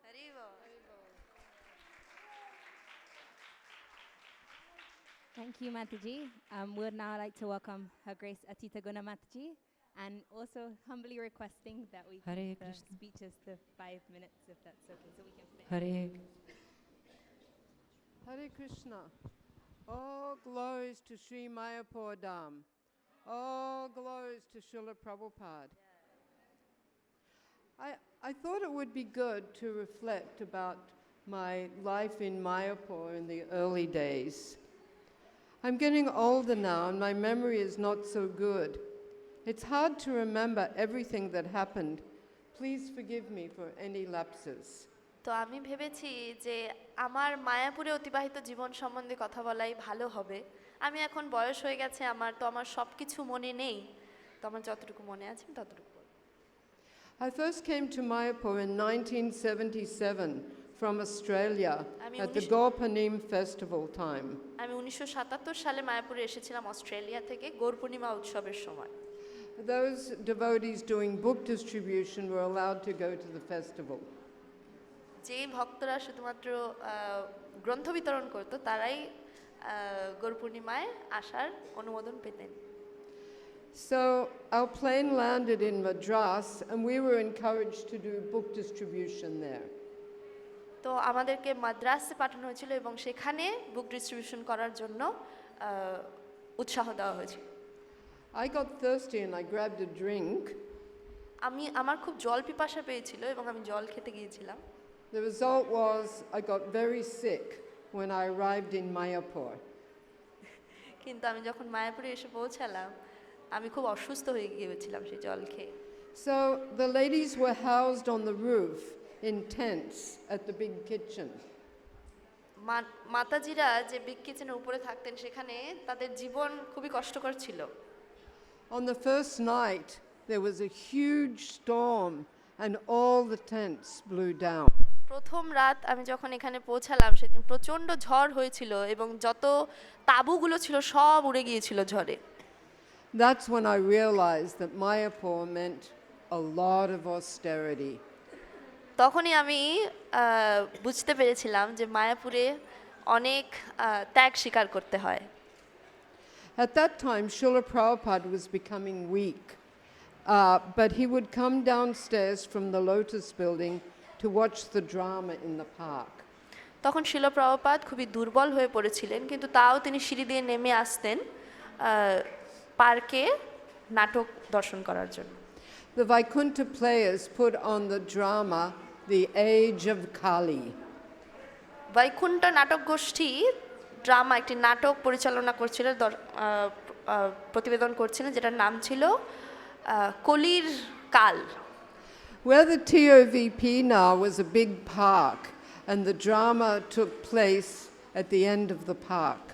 Hari ball. Thank you, Mataji. We'd now like to welcome Her Grace Atita Guna Mataji, and also humbly requesting that we Hare keep the Krishna. speeches to 5 minutes, if that's okay, so we can finish. Hare Hare Krishna. All glories to Sri Mayapur Dham. All glories to Srila Prabhupada. I thought it would be good to reflect about my life in Mayapur in the early days. I'm getting older now and my memory is not so good. It's hard to remember everything that happened. Please forgive me for any lapses. তো আমি ভেবেছি যে আমার মায়াপুরে অতিবাহিত জীবন সম্বন্ধে কথা বলাই ভালো হবে। আমি এখন বয়স হয়ে গেছে আমার, তো আমার সব কিছু মনে নেই, তো আমার যতটুকু মনে আছে আমি ততটুকু বলবো। I first came to Mayapur in 1977 from Australia at the Gorpanim festival time. আমি 1977 সালে মায়াপুরে এসেছিলাম অস্ট্রেলিয়া থেকে গৌর পূর্ণিমা উৎসবের সময়। Those devotees doing book distribution were allowed to go to the festival. যে ভক্তরা শুধুমাত্র গ্রন্থ বিতরণ করত তারাই গৌর পূর্ণিমায় আসার অনুমোদন পেতেন। So our plane landed in Madras and we were encouraged to do book distribution there. তো আমাদেরকে মাদ্রাসে পাঠানো হয়েছিল এবং সেখানে বুক ডিস্ট্রিবিউশন করার জন্য উৎসাহ দেওয়া হয়েছিল। I got thirsty and I grabbed a drink. আমার খুব জল পিপাসা পেয়েছিল এবং আমি জল খেতে গিয়েছিলাম। The result was I got very sick when I arrived in Mayapur. কিন্তু আমি যখন মায়াপুরে এসে পৌঁছালাম আমি খুব অসুস্থ হয়ে গিয়েছিলাম সেই জল খেয়ে। So the ladies were housed on the roof in tents at the big kitchen. মাতাজিরা যে বিগ কিচেনের উপরে থাকতেন সেখানে তাদের জীবন খুবই কষ্টকর ছিল। On the first night there was a huge storm and all the tents blew down. প্রথম রাত আমি যখন এখানে পৌঁছালাম সেদিন প্রচণ্ড ঝড় হয়েছিল এবং যত তাঁবুগুলো ছিল সব উড়ে গিয়েছিল ঝড়ে। That's when I realized that Mayapur meant a lot of austerity. তখনই আমি বুঝতে পেরেছিলাম যে মায়াপুরে অনেক ত্যাগ স্বীকার করতে হয়। At that time, Srila Prabhupada was becoming weak, but he would come downstairs from the Lotus building to watch the drama in the park. তখন শিল প্রভুপাদ খুবই দুর্বল হয়ে পড়েছিলেন, কিন্তু তাও তিনি সিঁড়ি দিয়ে নেমে আসতেন পার্কে নাটক দর্শন করার জন্য। The Vaikuntha players put on the drama The Age of Kali. Vaikuntha নাটক গোষ্ঠী ড্রামা একটি নাটক পরিচালনা করছিলেন, প্রতিবেদন করছিলেন, যেটার নাম ছিল কলির কাল। Where the TOVP now was a big park and the drama took place at the end of the park.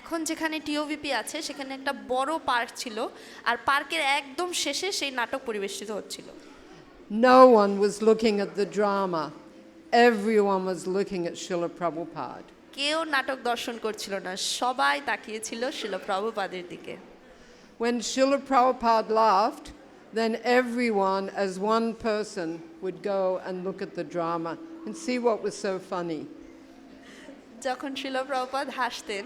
এখন যেখানে টিওভিপি আছে সেখানে একটা বড় পার্ক ছিল আর পার্কের একদম শেষে সেই নাটক পরিবেশিত হচ্ছিল। No one was looking at the drama. Everyone was looking at Srila Prabhupada. কেউ নাটক দর্শন করছিল না, সবাই তাকিয়েছিল শিল প্রভুপাদের দিকে। When Srila Prabhupada laughed, then everyone as one person would go and look at the drama and see what was so funny. যখন শিল প্রভুপাদ হাসতেন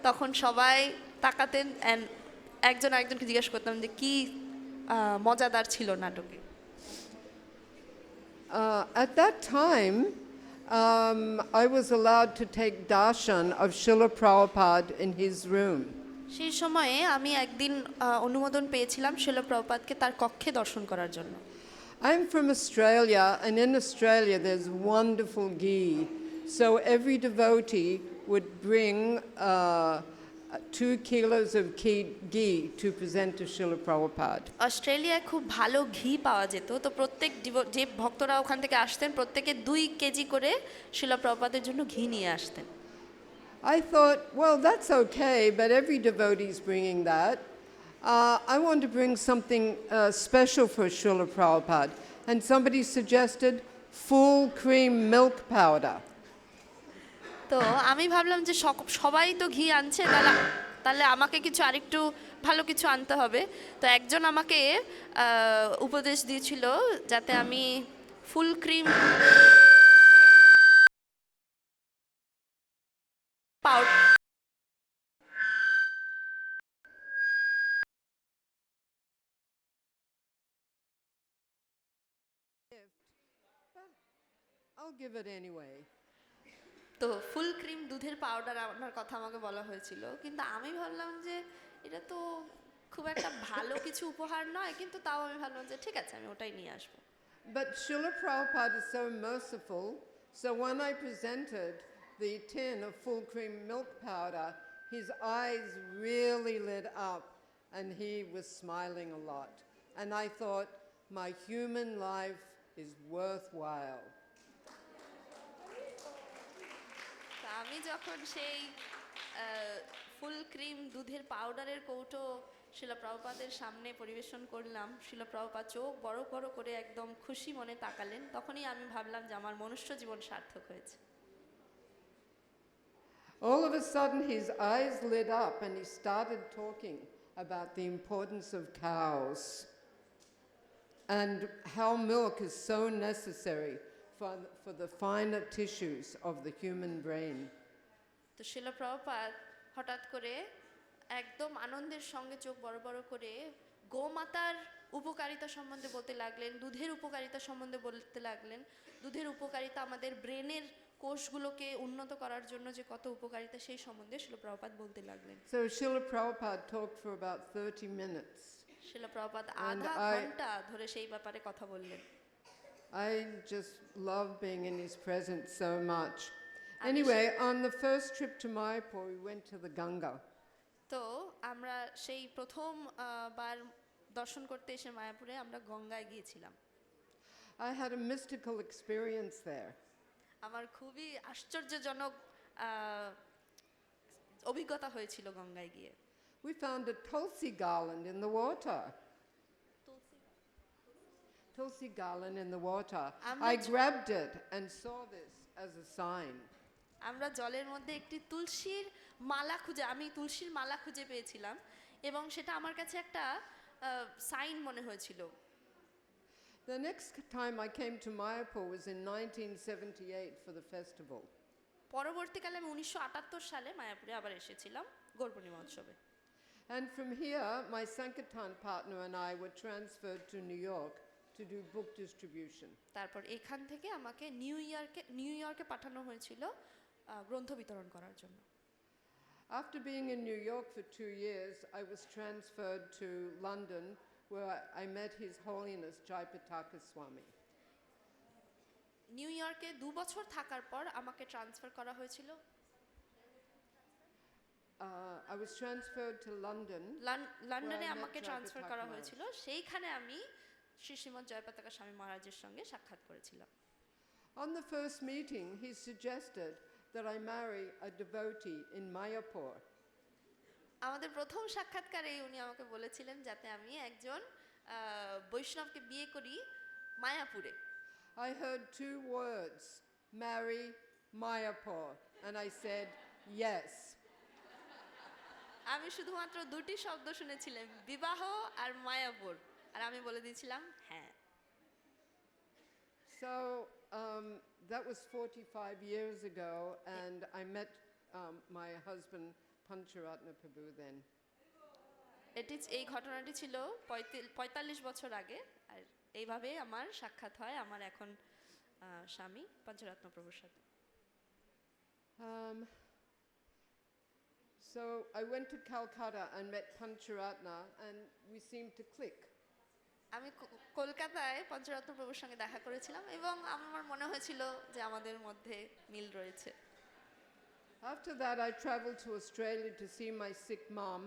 তখন সবাই তাকাতেন, একজন আরেকজনকে জিজ্ঞেস করতাম যে কি মজাদার ছিল নাটকে। At that time, I was allowed to take darshan of Srila Prabhupada in his room. সেই সময়ে আমি একদিন অনুমোদন পেয়েছিলাম শিল প্রভুপাদকে তার কক্ষে দর্শন করার জন্য। I'm from Australia, and in Australia there's wonderful ghee. So every devotee would bring 2 kilos of ghee to present to Srila Prabhupada. অস্ট্রেলিয়ায় খুব ভালো ঘি পাওয়া যেত, তো প্রত্যেক যে ভক্তরা ওখান থেকে আসতেন প্রত্যেকে 2 কেজি করে শিল প্রভুপাদের জন্য ঘি নিয়ে আসতেন। I thought, well, that's okay, but every devotee is bringing that. I want to bring something special for Srila Prabhupada. And somebody suggested full cream milk powder. তো আমি ভাবলাম যে সবাই তো ঘি আনছে, তাহলে আমাকে কিছু আরেকটু ভালো কিছু আনতে হবে। তো একজন আমাকে উপদেশ দিয়েছিল যাতে আমি full cream powder I'll give it anyway. তো ফুল ক্রিম দুধের পাউডার আনার কথা আমাকে বলা হয়েছিল, কিন্তু আমি ভাবলাম যে এটা তো খুব একটা ভালো কিছু উপহার নয়, কিন্তু তাও আমি ভাবলাম যে ঠিক আছে আমি ওটাই নিয়ে আসবো। But Srila Prabhupada is so merciful, so when I presented the tin of full cream milk powder, his eyes really lit up and he was smiling a lot. And I thought, my human life is worthwhile. তা আমি যখন সেই full cream দুধের পাউডারের কৌটো শিলা প্রভুপাদের সামনে পরিবেশন করলাম, শিলা প্রভুপাদ চোখ বড় বড় করে একদম খুশি মনে তাকালেন, তখনই আমি ভাবলাম যে আমার মনুষ্য জীবন সার্থক হয়েছে। All of a sudden, his eyes lit up and he started talking about the importance of cows and how milk is so necessary for the finer tissues of the human brain. তো শিলা প্রভুপাদ হঠাৎ করে একদম আনন্দের সঙ্গে চোখ বড় বড় করে গোমাতার উপকারিতা সম্বন্ধে বলতে লাগলেন, দুধের উপকারিতা সম্বন্ধে বলতে লাগলেন, দুধের উপকারিতা আমাদের ব্রেনের কোষগুলোকে উন্নত করার জন্য যে কত উপকারিতা সেই সম্বন্ধে শিলা প্রভুপাদ বলতে লাগলেন। So Srila Prabhupada talked for about 30 minutes. Shila Prabhupada And আধা I- ঘন্টা ধরে সেই ব্যাপারে কথা বললেন। I just love being in his presence so much. আমি Anyway, on the first trip to Mayapur, we went to the Ganga. তো আমরা সেই প্রথম বার দর্শন করতে এসে মায়াপুরে আমরা গঙ্গায় গিয়েছিলাম। I had a mystical experience there. আমার খুবই আশ্চর্যজনক অভিজ্ঞতা হয়েছিল গঙ্গায় গিয়ে। We found a tulsi garland in the water. Tulsi garland in the water. আমরা I grabbed it and saw this as a sign. আমরা জলের মধ্যে একটি তুলসীর মালা খুঁজে, আমি তুলসীর মালা খুঁজে পেয়েছিলাম এবং সেটা আমার কাছে একটা সাইন মনে হয়েছিল। The next time I came to Mayapur was in 1978 for the festival. পরবর্তীকালে আমি 1978 সালে মায়াপুরে আবার এসেছিলাম গৌরপূর্ণিমা উৎসবে। And from here, my Sankirtan partner and I were transferred to New York to do book distribution. তারপর এখান থেকে আমাকে নিউ ইয়র্কে পাঠানো হয়েছিল গ্রন্থ বিতরণ করার জন্য। After being in New York for 2 years, I was transferred to London, where I met His Holiness Jayapataka Swami. New ইয়র্কে 2 বছর থাকার পর আমাকে ট্রান্সফার করা হয়েছিল I was transferred to London. লন্ডনে Where I met আমাকে ট্রান্সফার Jayapataka করা Maharaj. হয়েছিল, সেইখানে আমি শ্রী শ্রীমৎ জয়পতাকা স্বামী মহারাজের সঙ্গে সাক্ষাৎ করেছিলাম। On the first meeting, he suggested that I marry a devotee in Mayapur. আমাদের প্রথম সাক্ষাৎকারে উনি আমাকে বলেছিলেন যাতে আমি একজন বৈষ্ণবকে বিয়ে করি মায়াপুরে। I heard 2 words, marry Mayapur, and I said, yes. আমি শুধুমাত্র 2টি শব্দ শুনেছিলাম, বিবাহ আর মায়াপুর, আর আমি বলে দিয়েছিলাম হ্যাঁ। So that was 45 years ago, and I met my husband Pancharatna Prabhu then. এই ঘটনাটি ছিল 45 বছর আগে, আর এইভাবে আমার সাক্ষাৎ হয় আমার এখন স্বামী পঞ্চরত্ন প্রভুর সাথে। So I went to Calcutta and met Pancharatna, and we seemed to click. আমি কলকাতায় পঞ্চরত্ন প্রভুর সঙ্গে দেখা করেছিলাম এবং আমার মনে হয়েছিল যে আমাদের মধ্যে মিল রয়েছে। After that, I traveled to Australia to see my sick mom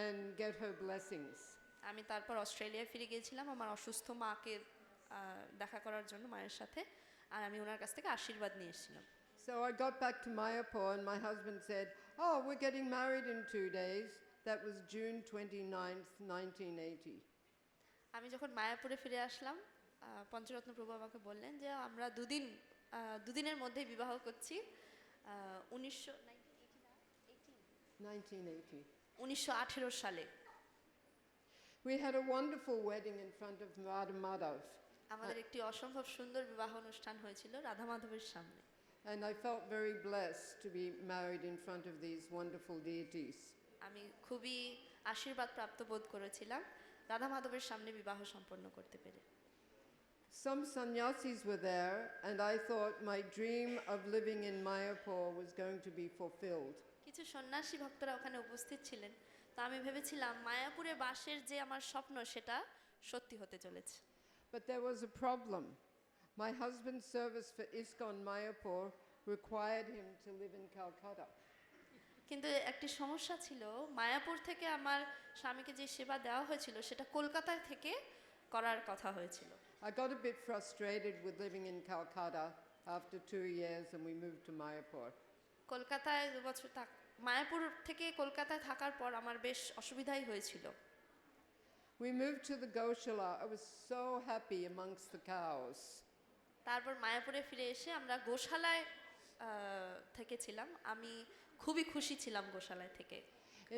and get her blessings. আমি তারপর অস্ট্রেলিয়ায় ফিরে গিয়েছিলাম আমার অসুস্থ মাকে দেখা করার জন্য মায়ের সাথে, আর আমি ওনার কাছ থেকে আশীর্বাদ নিয়ে এসেছিলাম। So I got back to Mayapur, and my husband said, "Oh, we're getting married in 2 days." That was June 29th, 1980. আমি যখন মায়াপুরে ফিরে আসলাম, পঞ্চরত্ন প্রভু আমাকে বললেন যে আমরা দুদিনের মধ্যে বিবাহ করছি। 1918 সালে We had a wonderful wedding in front of Radha Madhav, আমাদের একটি অসম্ভব সুন্দর বিবাহ অনুষ্ঠান হয়েছিল রাধা মাধবের সামনে। and I felt very blessed to be married in front of these wonderful deities. আমি খুবই আশীর্বাদ প্রাপ্ত বোধ করেছিলাম রাধা মাধবের সামনে বিবাহ সম্পন্ন করতে পেরে। Some sannyasis were there, and I thought my dream of living in Mayapur was going to be fulfilled. কিছু সন্ন্যাসী ভক্তরা ওখানে উপস্থিত ছিলেন, তো আমি ভেবেছিলাম মায়াপুরে বাসের যে আমার স্বপ্ন সেটা সত্যি হতে চলেছে। But there was a problem. My husband's service for ISKCON Mayapur required him to live in Calcutta. কিন্তু একটি সমস্যা ছিল, মায়াপুর থেকে আমার স্বামীকে যে সেবা দেওয়া হয়েছিল সেটা কলকাতায় থেকে করার কথা হয়েছিল। I got a bit frustrated with living in Calcutta after 2 years and we moved to Mayapur. কলকাতায় 2 বছর মায়াপুর থেকে কলকাতায় থাকার পর আমার বেশ অসুবিধাই হয়েছিল। We moved to the Goshala. I was so happy amongst the cows. তারপর মায়াপুরে ফিরে এসে আমরা গোশালায় থেকেছিলাম। আমি খুবই খুশি ছিলাম গোশালায় থেকে।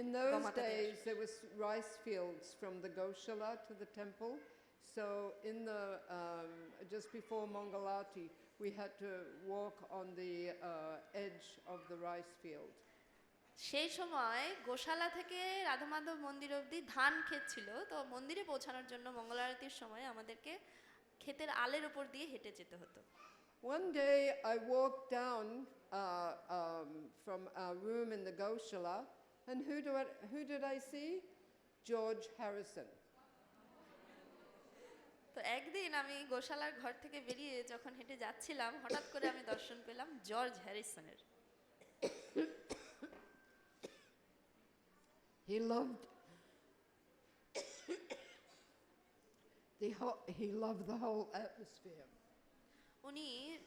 In those Gomata Desh. days, there was rice fields from the Goshala to the temple. So in the just before Mangalati, we had to walk on the edge of the rice field. সেই সময় গোশালা থেকে রাধা মাধব মন্দির অবধি ধান ক্ষেত ছিল, তো মন্দিরে পৌঁছানোর জন্য মঙ্গল আরতির সময় আমাদেরকে ক্ষেতের আলের উপর দিয়ে হেঁটে যেতে হতো। One day, I walked down from our room in the Goshala, and who did I see? George Harrison. তো একদিন আমি গোশালার ঘর থেকে বেরিয়ে যখন হেঁটে যাচ্ছিলাম, হঠাৎ করে আমি দর্শন পেলাম George হ্যারিসনের। He loved he loved the whole atmosphere. উনি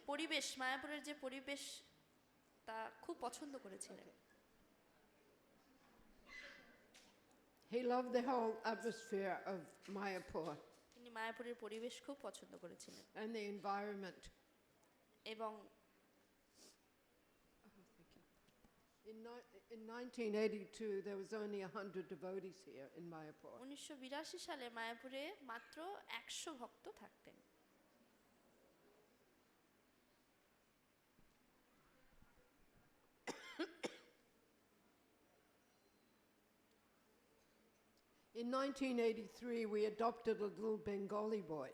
পরিবেশ, মায়াপুরের যে পরিবেশ তা খুব পছন্দ করেছিলেন। He loved the whole atmosphere of Mayapur তিনি মায়াপুরের পরিবেশ খুব পছন্দ করেছিলেন and the environment. এবং In 1982, there was only 100 devotees here in Mayapur. 1982 সালে মায়াপুরে মাত্র 100 ভক্ত থাকতেন। In 1983, we adopted a little Bengali boy.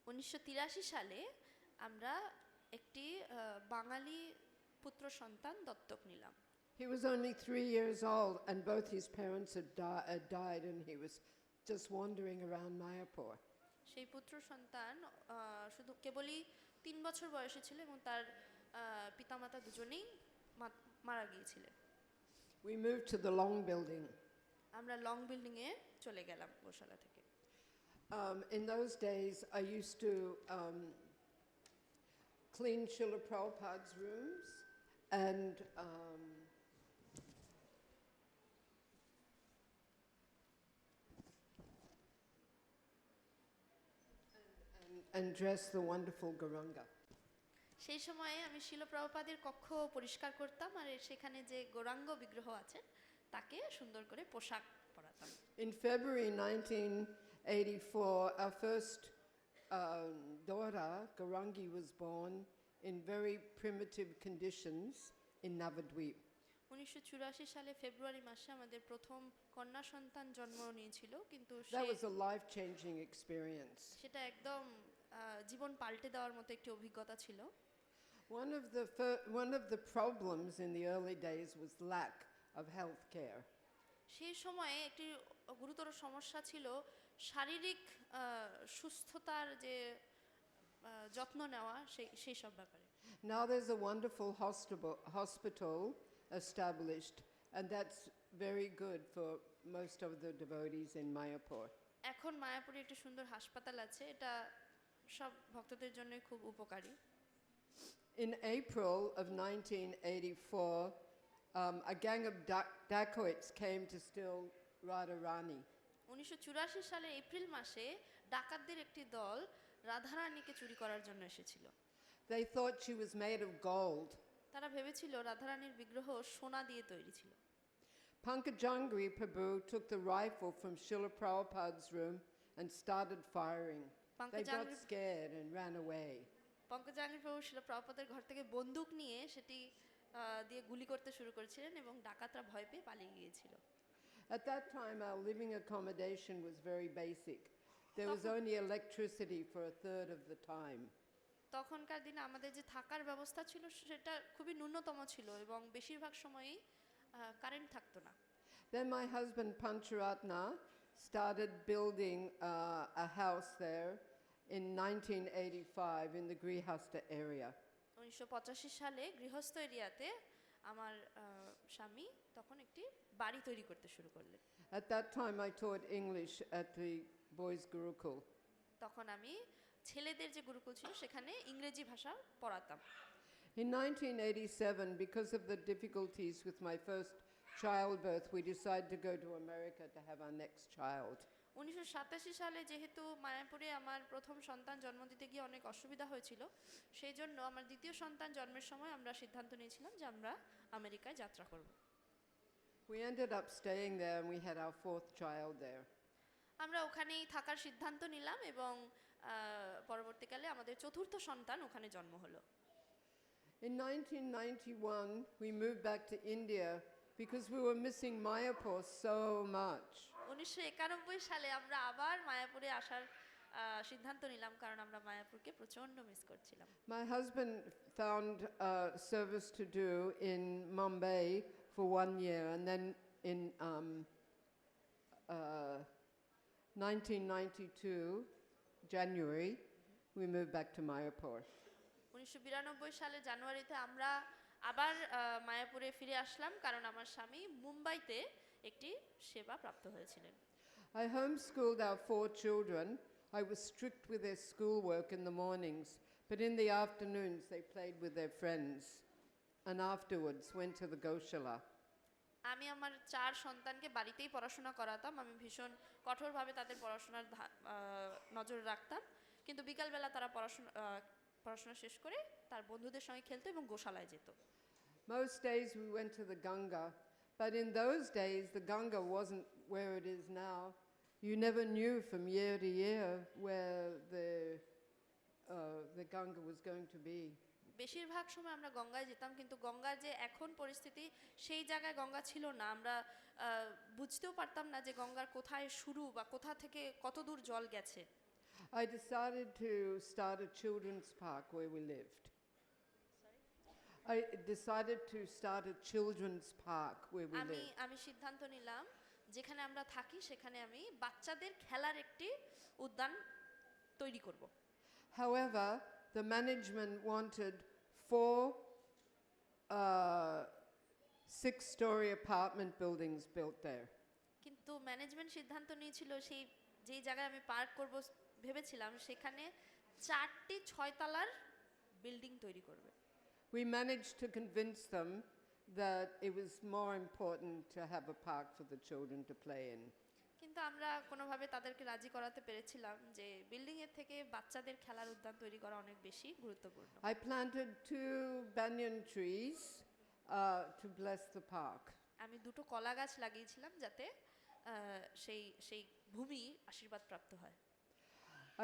1983 সালে আমরা একটি বাঙালি পুত্র সন্তান দত্তক নিলাম। He was only 3 years old, and both his parents had died, and he was just wandering around Mayapur. সেই পুত্র সন্তান শুধু কেবলই 3 বছর বয়সে ছিল এবং তার পিতামাতা দুজনেই মারা গিয়েছিলেন। We moved to the Long Building. আমরা লং বিল্ডিং এ চলে গেলাম গোশালা থেকে। In those days, I used to clean Srila Prabhupada's rooms and dress the wonderful Gauranga. সেই সময়ে আমি শিল প্রভুপাদের কক্ষ পরিষ্কার করতাম আর সেখানে যে গৌরাঙ্গ বিগ্রহ আছে তাকে সুন্দর করে পোশাক পরাতাম। In February 1984, our first daughter, Gaurangi, was born in very primitive conditions in Navadweep. 1984 সালে ফেব্রুয়ারি মাসে আমাদের প্রথম কন্যা সন্তান জন্ম নিয়েছিল, কিন্তু That was a life-changing experience. সেটা একদম জীবন পাল্টে দেওয়ার মতো একটি অভিজ্ঞতা ছিল। One of the problems in the early days was lack of health care. সেই সময়ে একটি গুরুতর সমস্যা ছিল শারীরিক সুস্থতার যে যত্ন নেওয়া সেই সব ব্যাপারে। Now there's a wonderful hospital established, and that's very good for most of the devotees in Mayapur. এখন মায়াপুরে একটি সুন্দর হাসপাতাল আছে, এটা সব ভক্তদের জন্য খুব উপকারী। In April of 1984, a gang of dacoits came to steal Radharani. 1984 সালে এপ্রিল মাসে ডাকাতদের একটি দল রাধারানীকে চুরি করার জন্য এসেছিল। They thought she was made of gold. তারা ভেবেছিল রাধারানীর বিগ্রহ সোনা দিয়ে তৈরি ছিল। Pankajangri Prabhu took the rifle from Srila Prabhupada's room and started firing. They got scared and ran away. পঙ্কজাঙ্গি প্রভু শিল প্রভুপাদের ঘর থেকে বন্দুক নিয়ে সেটি দিয়ে গুলি করতে শুরু করেছিলেন এবং ডাকাতরা ভয় পেয়ে পালিয়ে গিয়েছিল। At that time, our living accommodation was very basic. There was only electricity for a third of the time. তখনকার দিনে আমাদের যে থাকার ব্যবস্থা ছিল সেটা খুবই ন্যূনতম ছিল এবং বেশিরভাগ সময়ই কারেন্ট থাকতো না। Then my husband Pancharatna started building a house there in 1985 in the Grihastha area. 1985 সালে গৃহস্থ এরিয়াতে আমার স্বামী তখন একটি বাড়ি তৈরি করতে শুরু করলেন। At that time, I taught English at the boys' Gurukul. তখন আমি ছেলেদের যে গুরুকুল ছিল সেখানে ইংরেজি ভাষা পড়াতাম। In 1987, because of the difficulties with my first childbirth, we decided to go to America to have our next child. 1987 সালে যেহেতু মায়াপুরে আমার প্রথম সন্তান জন্ম দিতে গিয়ে অনেক অসুবিধা হয়েছিল, সেই জন্য আমার দ্বিতীয় সন্তান জন্মের সময় আমরা সিদ্ধান্ত নিয়েছিলাম যে আমরা আমেরিকায় যাত্রা করব। We ended up staying there and we had our fourth child there. আমরা ওখানেই থাকার সিদ্ধান্ত নিলাম এবং পরবর্তীকালে আমাদের চতুর্থ সন্তান ওখানে জন্ম হলো। In 1991, we moved back to India because we were missing Mayapur so much. 1991 সালে আমরা আবার মায়াপুরে আসার সিদ্ধান্ত নিলাম কারণ আমরা মায়াপুরকে প্রচন্ড মিস করছিলাম। My husband found a service to do in Mumbai for 1 year, and then in 1992, January, we moved back to Mayapur. 1992 সালে জানুয়ারিতে আমরা আবার মায়াপুরে ফিরে আসলাম কারণ আমার স্বামী মুম্বাইতে একটি সেবা প্রাপ্ত হয়েছিলেন। I homeschooled our 4 children. I was strict with their schoolwork in the mornings, but in the afternoons they played with their friends and afterwards went to the Goshala. আমি আমার 4 সন্তানকে বাড়িতেই পড়াশোনা করাতাম। আমি ভীষণ কঠোরভাবে তাদের পড়াশোনার নজর রাখতাম, কিন্তু বিকালবেলা তারা পড়াশোনা শেষ করে তার বন্ধুদের সঙ্গে খেলতো এবং গোশালায় যেত। Most days we went to the Ganga, but in those days the Ganga wasn't where it is now. You never knew from year to year where the Ganga was going to be. বেশিরভাগ সময় আমরা গঙ্গায় যেতাম, কিন্তু গঙ্গার যে এখন পরিস্থিতি সেই জায়গায় গঙ্গা ছিল না। আমরা বুঝতেও পারতাম না যে গঙ্গার কোথায় শুরু বা কোথা থেকে কত দূর জল গেছে। I decided to start a children's park where we lived. I decided to start a children's park where we lived. আমি সিদ্ধান্ত নিলাম যেখানে আমরা থাকি সেখানে আমি বাচ্চাদের খেলার একটি উদ্যান তৈরি করব। However, the management wanted 4 6-story apartment buildings built there. কিন্তু ম্যানেজমেন্ট সিদ্ধান্ত নিয়েছিল সেই যেই জায়গায় আমি পার্ক করব ভেবেছিলাম সেখানে 4টি 6 তলার বিল্ডিং তৈরি করবে। We managed to convince them that it was more important to have a park for the children to play in. কিন্তু আমরা কোনোভাবে তাদেরকে রাজি করাতে পেরেছিলাম যে বিল্ডিং এর থেকে বাচ্চাদের খেলার উদ্যান তৈরি করা অনেক বেশি গুরুত্বপূর্ণ। I planted 2 banyan trees to bless the park. আমি 2টো কলা গাছ লাগিয়েছিলাম যাতে সেই ভূমি আশীর্বাদ প্রাপ্ত হয়।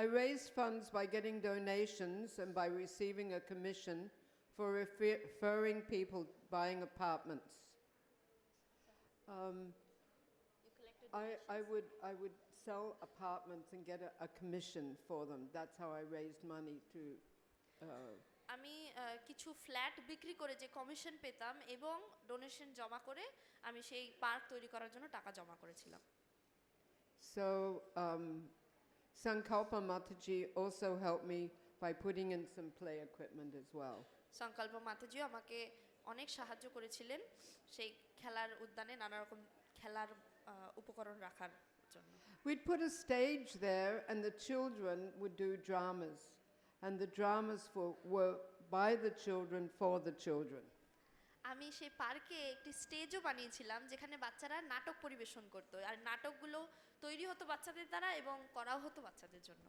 I raised funds by getting donations and by receiving a commission for referring people buying apartments. I would sell apartments and get a commission for them. That's how I raised money to. আমি কিছু flat বিক্রি করে যে commission পেতাম এবং donation জমা করে আমি সেই পার্ক তৈরি করার জন্য টাকা জমা করেছিলাম। So Sankalpa Mataji also helped me by putting in some play equipment as well. সংকল্প মাতাজিও আমাকে অনেক সাহায্য করেছিলেন সেই খেলার উদ্যানে নানা রকম খেলার উপকরণ রাখার জন্য। We'd put a stage there and the children would do dramas, and the dramas were by the children for the children. আমি সেই পার্কে একটি স্টেজও বানিয়েছিলাম যেখানে বাচ্চারা নাটক পরিবেশন করতো, আর নাটকগুলো তৈরি হতো বাচ্চাদের দ্বারা এবং করাও হতো বাচ্চাদের জন্য।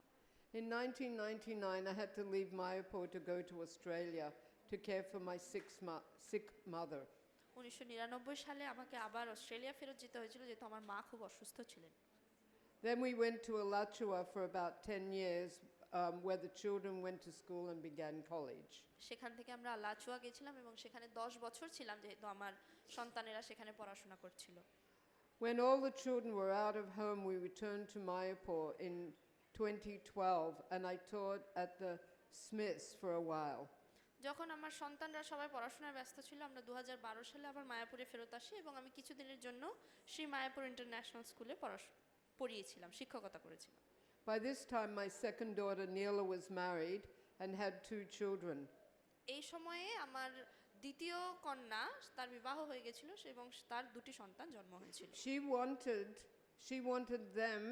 In 1999, I had to leave Mayapur to go to Australia to care for my sick mother. 1999 সালে আমাকে আবার অস্ট্রেলিয়া ফেরত যেতে হয়েছিল যেহেতু আমার মা খুব অসুস্থ ছিলেন। Then we went to Alachua for about 10 years, where the children went to school and began college. সেখান থেকে আমরা লাচুয়া গেছিলাম এবং সেখানে 10 বছর ছিলাম যেহেতু আমার সন্তানেরা সেখানে পড়াশোনা করছিল। When all the children were out of home, we returned to Mayapur in 2012, and I taught at the Smiths for a while. যখন আমার সন্তানরা সবাই পড়াশোনায় ব্যস্ত ছিল আমরা 2012 সালে আবার মায়াপুরে ফেরত আসি এবং আমি কিছুদিনের জন্য শ্রী মায়াপুর ইন্টারন্যাশনাল স্কুলে পড়িয়েছিলাম, শিক্ষকতা করেছিলাম। By this time, my second daughter Neela was married and had 2 children. এই সময়ে আমার দ্বিতীয় কন্যা তার বিবাহ হয়ে গেছিল এবং তার দুটি সন্তান জন্ম হয়েছিল। She wanted them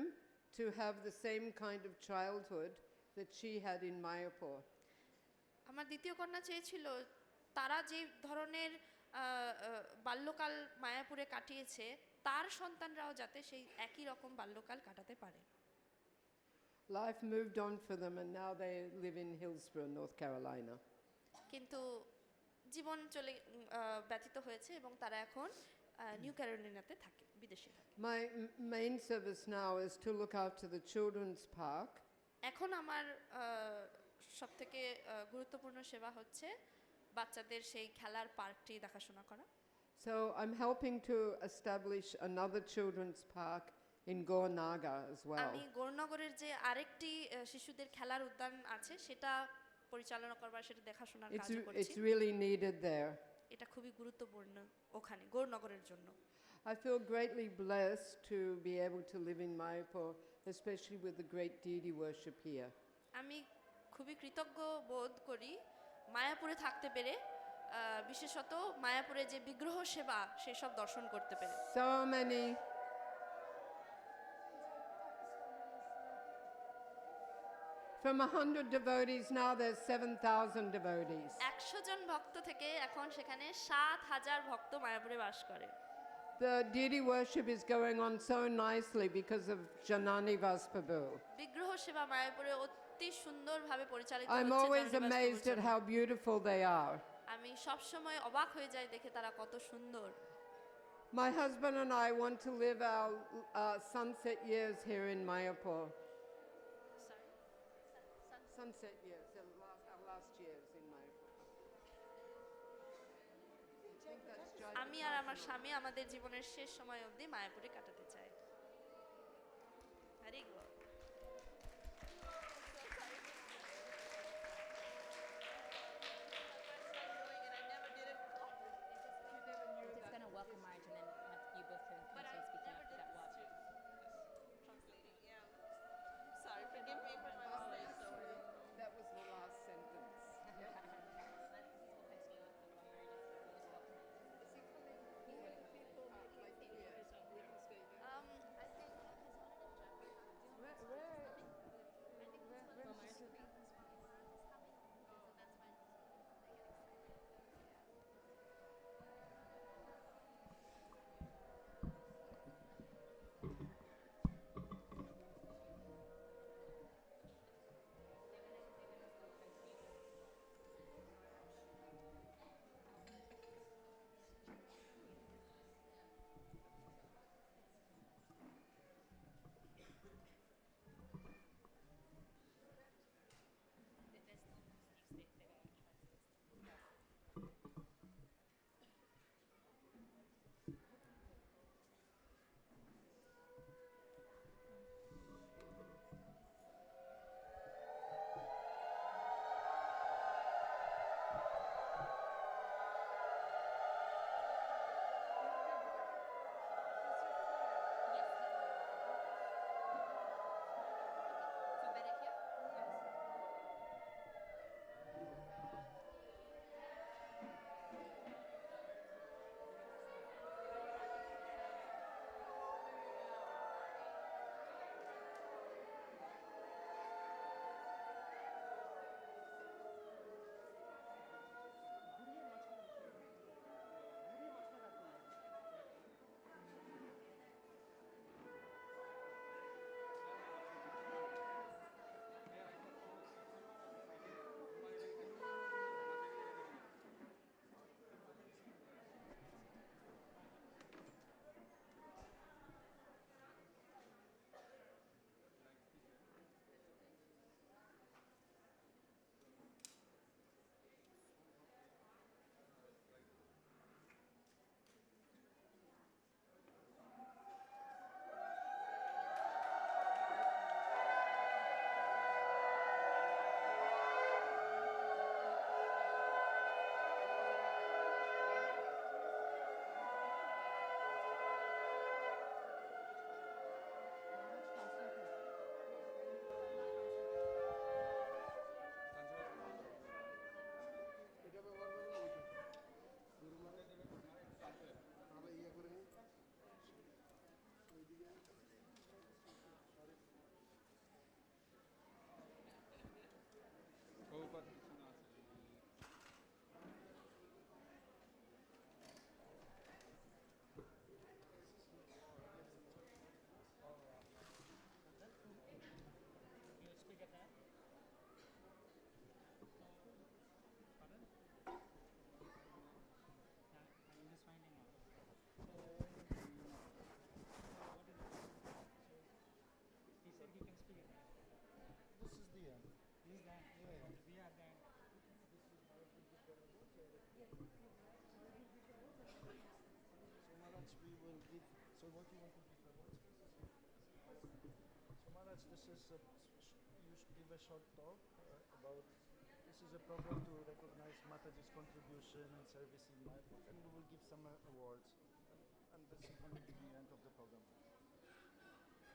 to have the same kind of childhood that she had in Mayapur. আমার দ্বিতীয় কন্যা চেয়েছিল তারা যে ধরনের বাল্যকাল মায়াপুরে কাটিয়েছে তার সন্তানরাও যাতে সেই একই রকম বাল্যকাল কাটাতে পারে। Life moved on for them, and now they live in Hillsborough, North Carolina. কিন্তু জীবন চলে ব্যতীত হয়েছে এবং তারা এখন নিউ ক্যারোলিনাতে থাকে, বিদেশে থাকে। My main service now is to look after the children's park. এখন আমার সবথেকে গুরুত্বপূর্ণ সেবা হচ্ছে বাচ্চাদের সেই খেলার পার্কটি দেখাশোনা করা। So I'm helping to establish another children's park in Gornaga as well. আমি গৌরনগরের যে আরেকটি শিশুদের খেলার উদ্যান আছে সেটা পরিচালনা করবার, সেটা দেখাশোনার কাজ করছি। It's really needed there. এটা খুবই গুরুত্বপূর্ণ ওখানে গৌরনগরের জন্য। I feel greatly blessed to be able to live in Mayapur, especially with the great deity worship here. আমি খুবই কৃতজ্ঞ বোধ করি মায়াপুরে থাকতে পেরে, বিশেষত মায়াপুরে যে বিগ্রহ সেবা সেসব দর্শন করতে পেরে। So many. From 100 devotees, now there's 7,000 devotees. 100 জন ভক্ত থেকে এখন সেখানে 7,000 ভক্ত মায়াপুরে বাস করে। The deity worship is going on so nicely because of Janani Vaspabu. বিগ্রহ সেবা মায়াপুরে অতি সুন্দরভাবে পরিচালিত I'm হচ্ছে। always জননী amazed বাস্তবের at জন্য। how beautiful they are. আমি সব সময় অবাক হয়ে যাই দেখে তারা কত সুন্দর। My husband and I want to live our sunset years here in Mayapur. Sunset years, our last years in Mayapur. I think that's Jai আমি আর আমার স্বামী আমাদের জীবনের শেষ সময় অবধি মায়াপুরে কাটাতে চাই। হরি বল। We're just going to welcome marriage and then you both can continue speaking after that watch. Sorry, forgive me for my mistakes. That was the last sentence. Like, yeah, we can stay Maharaj, we will give. So what you want to give awards? So Maharaj, this is you should give a short talk about. This is a program to recognize Mataji's contribution and service in Mayapur, and we will give some awards, and this is going to be the end of the program.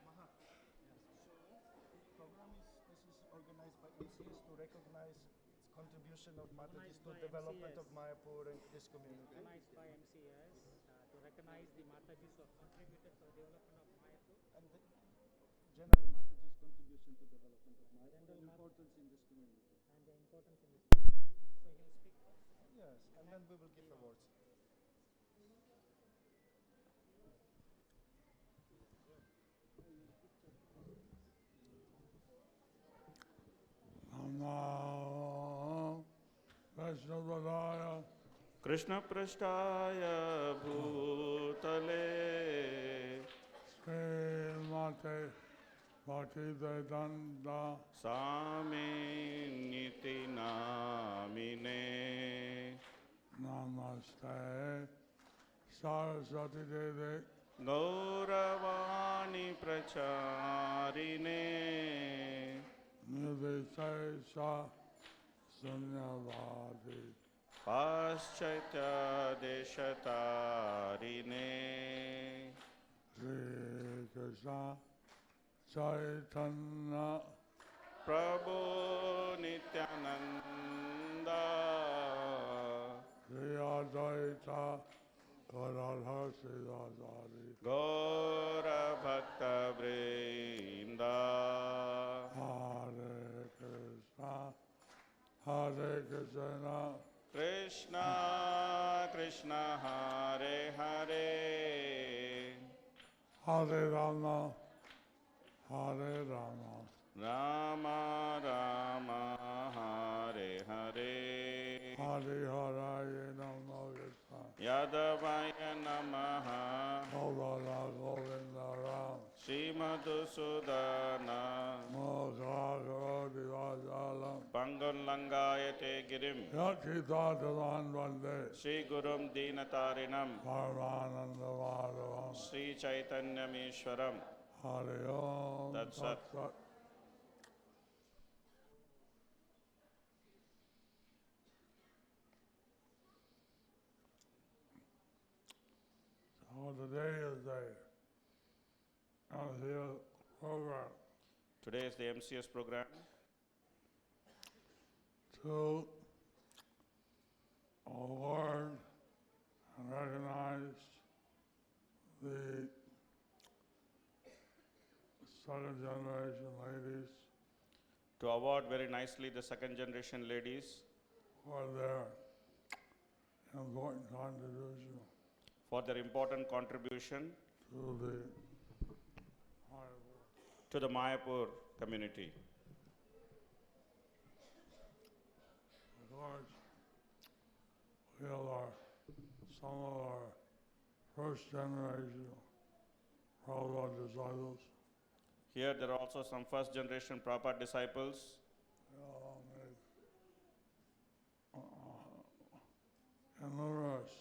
Maha. Yes. So program this is organized by MCS to recognize its contribution of Mataji's to development of Mayapur and this community. Organized by MCS to recognize the Matajis who have contributed for the development of Mayapur. And general Mataji's contribution to development of Mayapur and importance in this community. And the importance in this. So he'll speak first. Yes, and then we will give awards. Namo Vaishnavisaya Krishna Prasthaya Bhutale Srimate Bhaktivedanta Same Niti Namine Namaste Saraswati Devi Gauravani Pracharine Nirvishesha Sunyavadi Paschatya Deshatarine Sri Krishna Chaitanya Prabhu Nityananda Sri Advaita Gadadhar Sridhari Gaura Bhakta Vrinda Hare Krishna Hare Krishna Krishna Krishna Hare Hare Hare Rama Hare Rama Rama Rama Hare Hare Hare Hare Namo Krishna Yadavaya Namaha Govinda Govinda Ram Sri Madhusudana Moghagaro Divajalam Pangun Langayate Girim Yakita Dhavan Vande Sri Gurum Dinatarinam Paramananda Madhavam Sri Chaitanyameshwaram. Hare Om That's Tat it. Sat. So today is the MCS program Today is the MCS program to award and recognize the second generation ladies to award very nicely the second generation ladies for their important contribution for their important contribution to the to the Mayapur community. Of course, we are some of our first generation Prabhupada disciples. Here there are also some first generation Prabhupada disciples. They all made numerous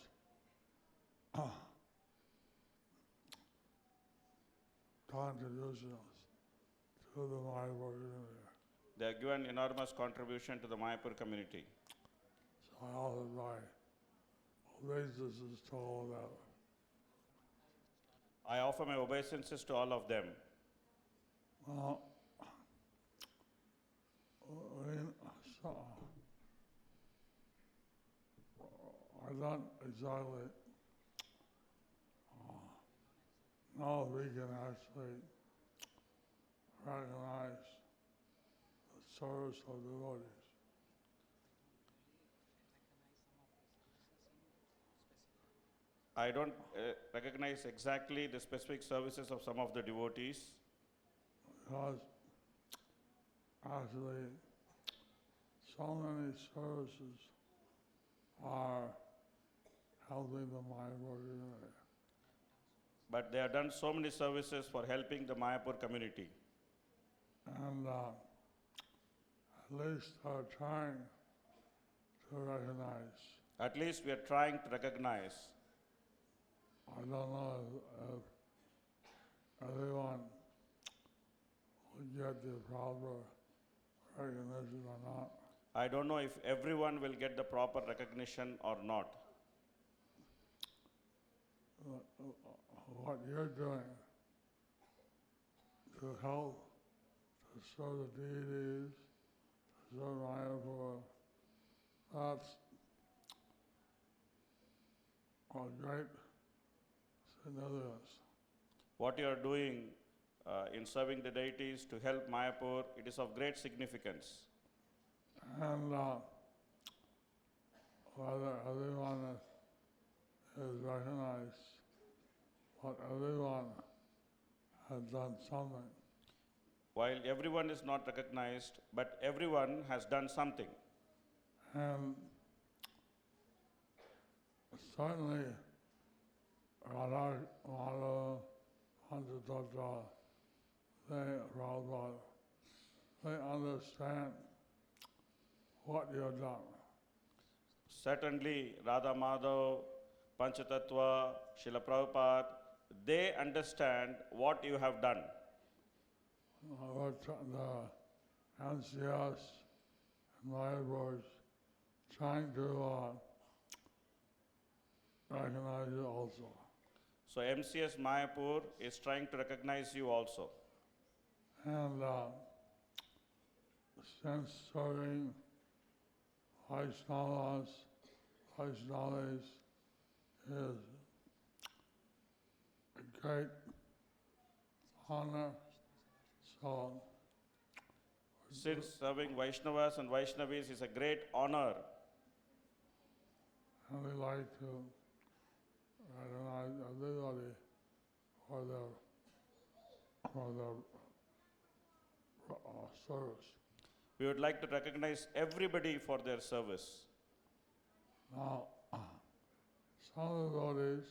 contributions to the Mayapur community. They have given enormous contribution to the Mayapur community. So I offer my obeisances to all of them. I offer my obeisances to all of them. Well, I don't exactly know if we can actually recognize the service of devotees. I don't recognize exactly the specific services of some of the devotees Because actually, so many services are helping the Mayapur community. but they have done so many services for helping the Mayapur community. And at least are trying to recognize At least we are trying to recognize I don't know if everyone will get the proper recognition or not. I don't know if everyone will get the proper recognition or not. What you're doing to help to serve the deities, to serve Mayapur, that's of great significance. What you are doing in serving the deities to help Mayapur, it is of great significance. And whether everyone is recognized, but everyone has done something. While everyone is not recognized, but everyone has done something. And certainly, Radha Madhava, Panchatattva, Prabhupada, they understand what you have done. Certainly, Radha Madhav, Panchatattva, Srila Prabhupada, they understand what you have done. The NCS and Mayapur trying to recognize you also. So MCS Mayapur is trying to recognize you also. And since serving Vaishnavis is a great honor, so Since serving Vaishnavas and Vaishnavis is a great honor, and we like to recognize everybody for their service. we would like to recognize everybody for their service. Now, some devotees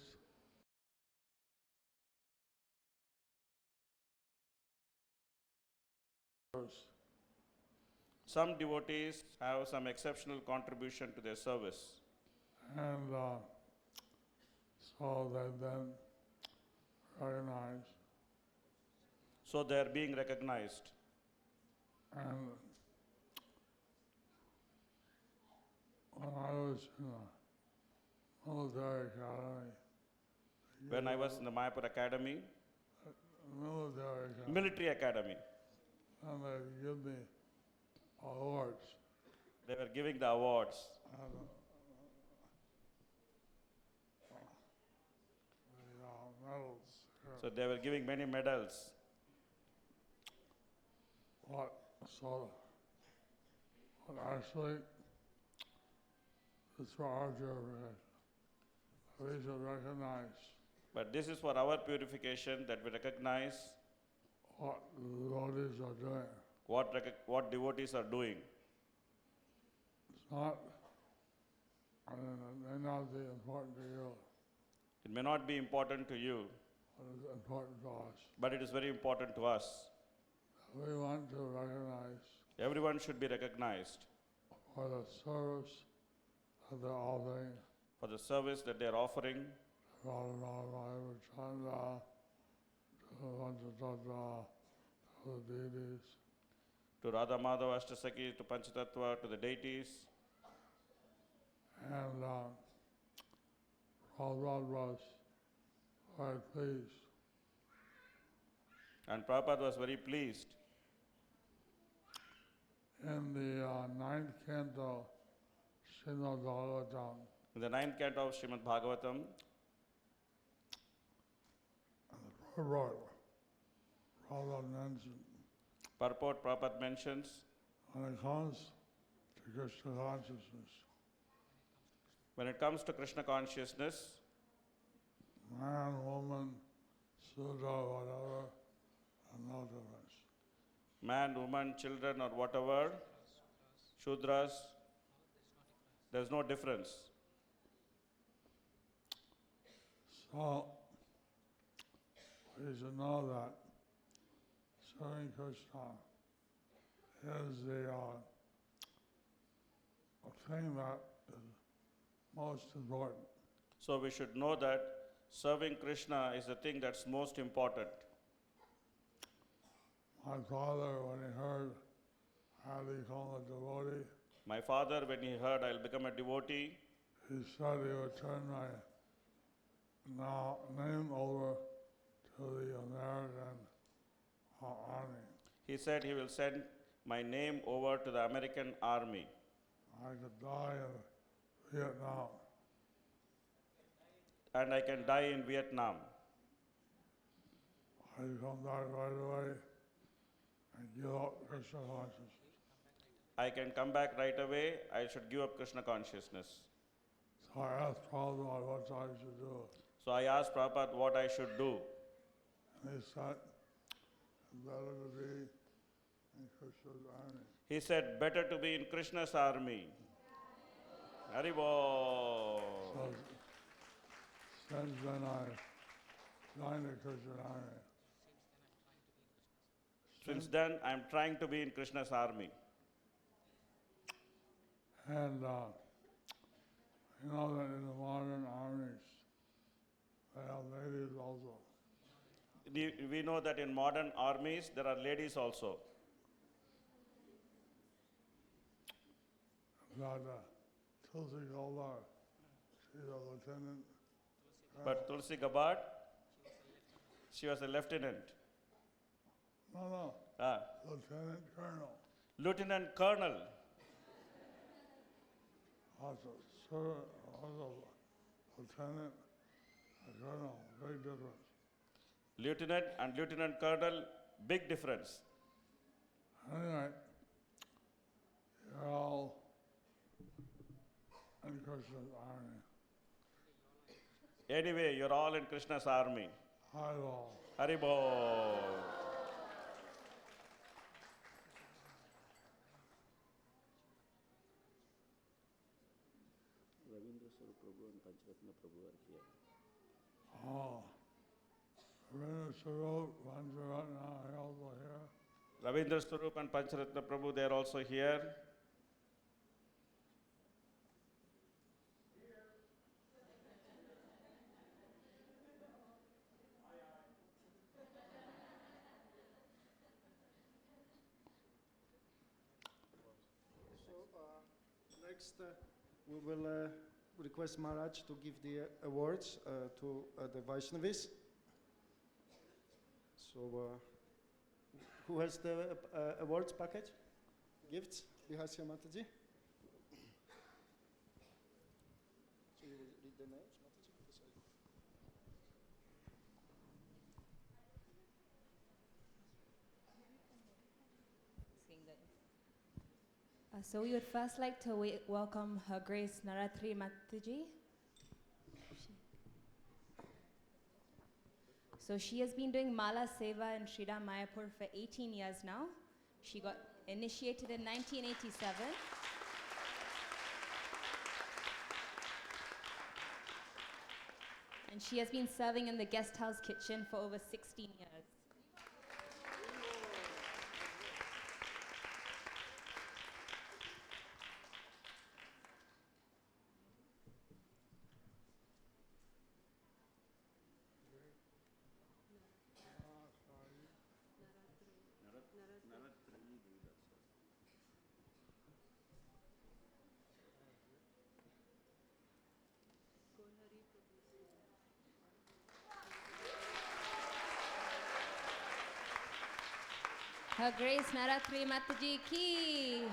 Some devotees have some exceptional contribution to their service. and so they've been recognized. So they are being recognized. And when I was in the military academy, When I was in the Mayapur Academy, military academy, and they give me awards. they were giving the awards. And, medals. So they were giving many medals. What actually, it's for our generation. We should recognize But this is for our purification, that we recognize what the devotees are doing. what devotees are doing. It's not, it may not be important to you, It may not be important to you, but it's important to us. but it is very important to us. We want to recognize Everyone should be recognized for the service that they're offering for the service that they are offering Chanda, to Panchatattva, to the deities. to Radha Madhava Ashtasaki, to Panchatattva, to the deities. And Prabhupada was very pleased. And Prabhupada was very pleased. In the ninth canto, Srimad Bhagavatam, In the 9th canto of Srimad Bhagavatam, Prabhupada mentioned, purport Prabhupada mentions, when it comes to Krishna consciousness, when it comes to Krishna consciousness, man, woman, Sudra, whatever, and no difference. man, woman, children, or whatever, Shudras, there's no difference. So, we should know that serving Krishna is the thing that is most important. So we should know that Serving Krishna is the thing that's most important. My father, when he heard I had become a devotee, My father, when he heard I'll become a devotee, he said he would turn my name over to the American Army. he said he will send my name over to the American Army. I could die in Vietnam. And I can die in Vietnam. I come back right away and give up Krishna consciousness. I can come back right away. I should give up Krishna consciousness. So I asked Prabhupada what I should do. So I asked Prabhupada what I should do. And he said, better to be in Krishna's army. He said, better to be in Krishna's army. Haribol. So since then I joined the Krishna army. Since then, I'm trying to be in Krishna's army. And you know that in the modern armies, they have ladies also. We know that in modern armies, there are ladies also. That Tulsi Goldar, she's a lieutenant. But Tulsi Gabbard, she was a lieutenant. No, Ah, lieutenant colonel. Lieutenant Colonel. Also, lieutenant, a colonel, big difference. Lieutenant and Lieutenant Colonel, big difference. Anyway, you're all in Krishna's army. Anyway, you're all in Krishna's army. I will. Haribol. Oh, Ravindra Sarup, Pancharatna, I also here. Ravindra Swarup and Pancharatna Prabhu, they are also here. Next, we will request Maharaj to give the awards to the Vaishnavis. So, who has the awards package? Gifts? Bihasya Mataji? So you will read the names, Mataji? So we would first like to welcome Her Grace Naratri Mataji. So she has been doing Mala Seva in Sridham Mayapur for 18 years now. She got initiated in 1987. And she has been serving in the guest house kitchen for over 16 years. Her Grace Naratri Mataji ki.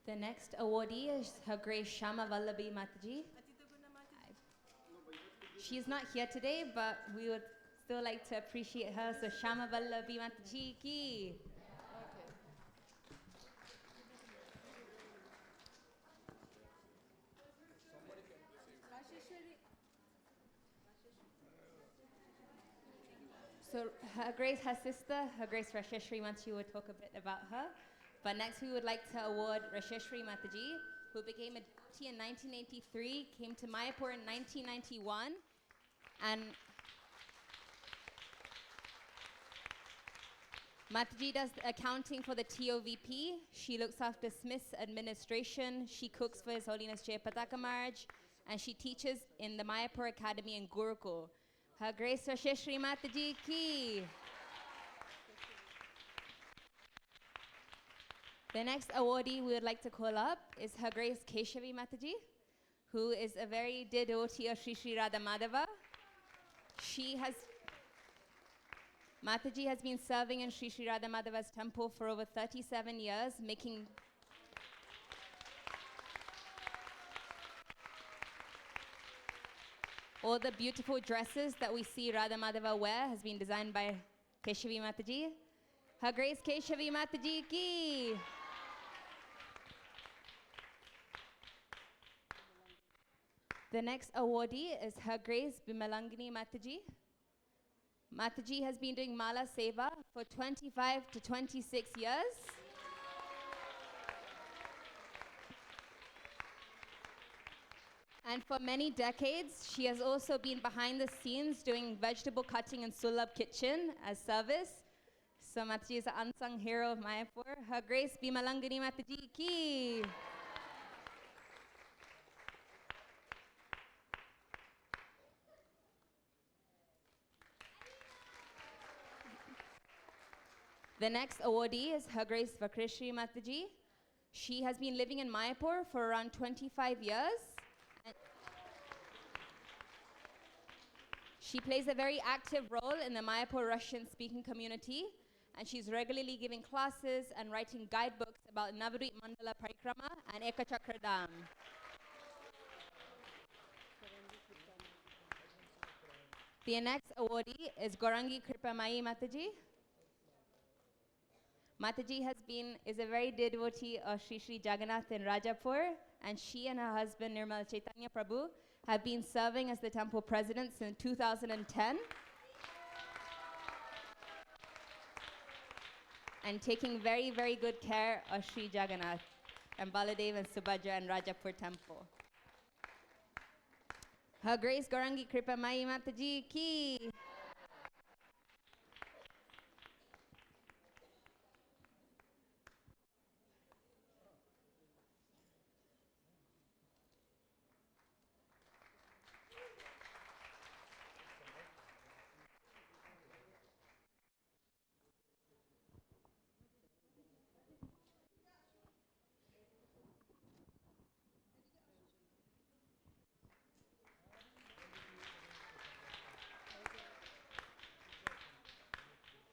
The next awardee is Her Grace Shama Vallabi Mataji. She's not here today, but we would still like to appreciate her. So Shama Vallabi Mataji ki. So Her Grace, her sister, Her Grace Rasheshri Mataji will talk a bit about her. But next we would like to award Rasheshri Mataji, who became a devotee in 1983, came to Mayapur in 1991, and Mataji does the accounting for the TOVP. She looks after Smith's administration. She cooks for His Holiness Jay Pataka Maharaj. And she teaches in the Mayapur Academy in Gurukul. Her Grace Rasheshri Mataji ki. The next awardee we would like to call up is Her Grace Keshavi Mataji, who is a very dear devotee of Sri Sri Radha Madhava. Mataji has been serving in Sri Sri Radha Madhava's temple for over 37 years, making all the beautiful dresses that we see Radha Madhava wear has been designed by Keshavi Mataji. Her Grace Keshavi Mataji ki. The next awardee is Her Grace Bimalangini Mataji. Mataji has been doing Mala Seva for 25 to 26 years. And for many decades, she has also been behind the scenes doing vegetable cutting in Sulabh kitchen as service. So Mataji is an unsung hero of Mayapur. Her Grace Bimalangani Mataji ki. The next awardee is Her Grace Vakrishri Mataji. She has been living in Mayapur for around 25 years. And she plays a very active role in the Mayapur Russian-speaking community, and she's regularly giving classes and writing guidebooks about Navarit Mandala Parikrama and Ekachakra Dham. The next awardee is Gorangi Kripamayi Mataji. Mataji is a very dear devotee of Sri Sri Jagannath in Rajapur, and she and her husband Nirmal Chaitanya Prabhu have been serving as the temple president since 2010 and taking very, very good care of Sri Jagannath and Baladev and Subhadra and Rajapur temple. Her Grace Gorangi Kripamayi Mataji ki.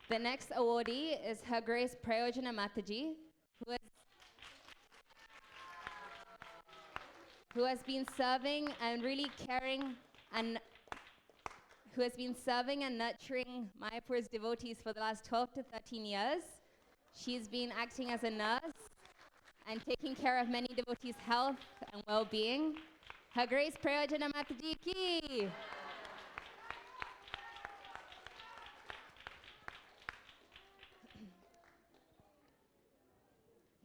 The next awardee is Her Grace Prayojana Mataji, who has been serving and really caring and who has been serving and nurturing Mayapur's devotees for the last 12 to 13 years. She's been acting as a nurse and taking care of many devotees' health and well-being. Her Grace Prayojana Mataji ki.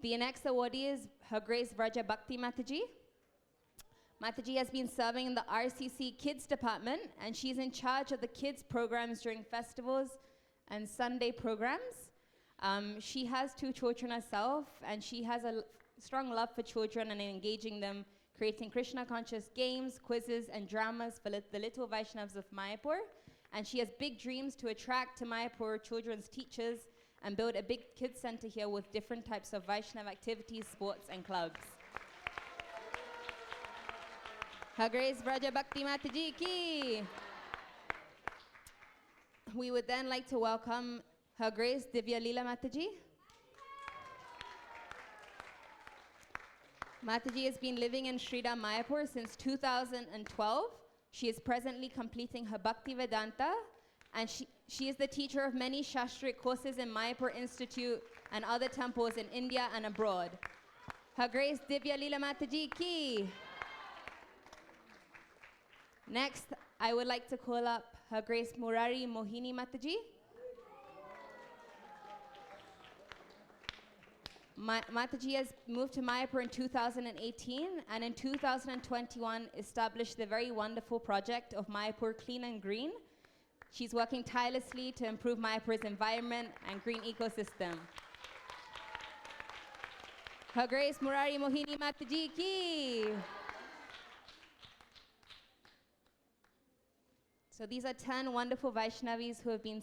The next awardee is Her Grace Vraja Bhakti Mataji. Mataji has been serving in the RCC Kids Department, and she's in charge of the kids programs during festivals and Sunday programs. She has 2 children herself, and she has a strong love for children and engaging them, creating Krishna-conscious games, quizzes, and dramas for the little Vaishnavas of Mayapur. And she has big dreams to attract to Mayapur children's teachers and build a big kids center here with different types of Vaishnav activities, sports, and clubs. Her Grace Vraja Bhakti Mataji ki. We would then like to welcome Her Grace Divya Leela Mataji. Mataji has been living in Sridham Mayapur since 2012. She is presently completing her Bhakti Vedanta, and she is the teacher of many Shastric courses in Mayapur Institute and other temples in India and abroad. Her Grace Divya Leela Mataji ki. Next, I would like to call up Her Grace Murari Mohini Mataji. Mataji has moved to Mayapur in 2018, and in 2021 established the very wonderful project of Mayapur Clean and Green, She's working tirelessly to improve Mayapur's environment and green ecosystem. Her Grace Murari Mohini Mataji ki. So these are 10 wonderful Vaishnavis who have been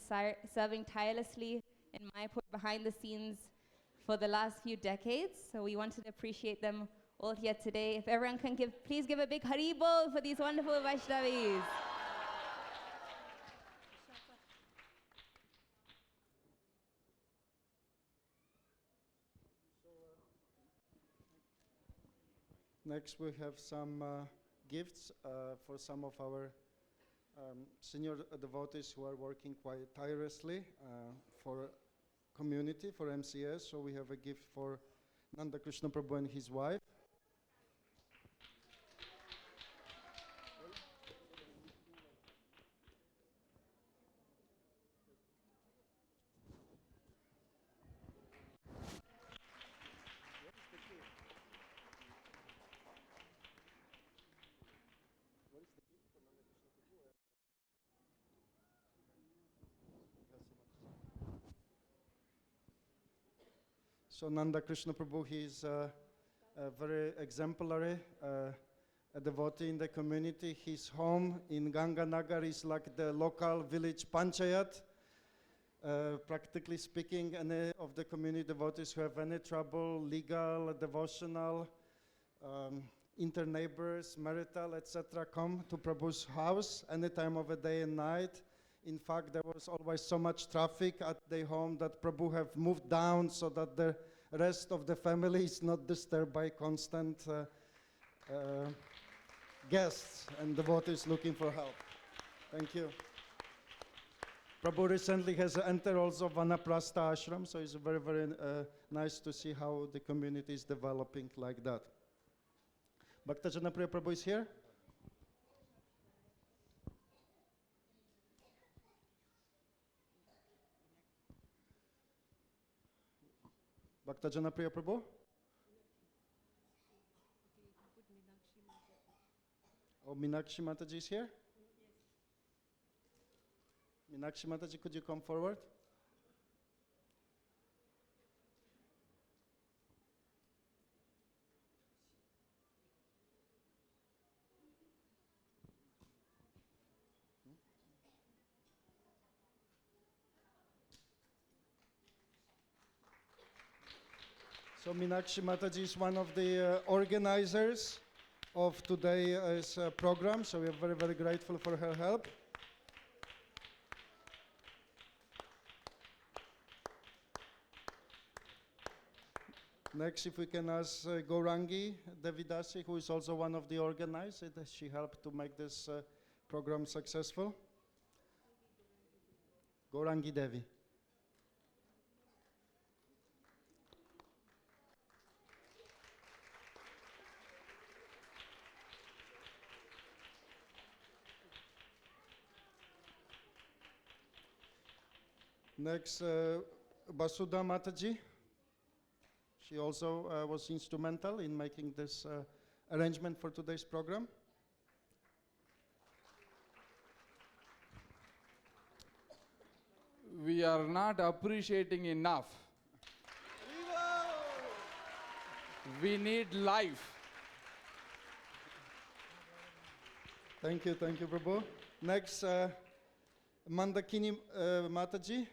serving tirelessly in Mayapur behind the scenes for the last few decades. So we wanted to appreciate them all here today. If everyone can please give a big Haribol for these wonderful Vaishnavis. Next, we have some gifts for some of our senior devotees who are working quite tirelessly for community, for MCS. So we have a gift for Nanda Krishna Prabhu and his wife. So Nanda Krishna Prabhu, he is a very exemplary a devotee in the community. His home in Ganganagar is like the local village panchayat. Practically speaking, any of the community devotees who have any trouble, legal, devotional, inter-neighbors, marital, etc., come to Prabhu's house any time of the day and night. In fact, there was always so much traffic at their home that Prabhu have moved down so that the rest of the family is not disturbed by constant guests and devotees looking for help. Thank you. Prabhu recently has entered also Vanaprastha ashram, so it's very, very nice to see how the community is developing like that. Bhaktajana Priya Prabhu is here. Bhaktajana Priya Prabhu. Oh, Meenakshi Mataji is here? Meenakshi Mataji, could you come forward? So Meenakshi Mataji is one of the organizers of today's program, so we are very, very grateful for her help. Next, if we can ask Gaurangi Devidasi, who is also one of the organizers. She helped to make this program successful. Gaurangi Devi. Next, Basudha Mataji. She also was instrumental in making this arrangement for today's program. We are not appreciating enough. We need life. Thank you, Prabhu. Next, Mandakini Mataji.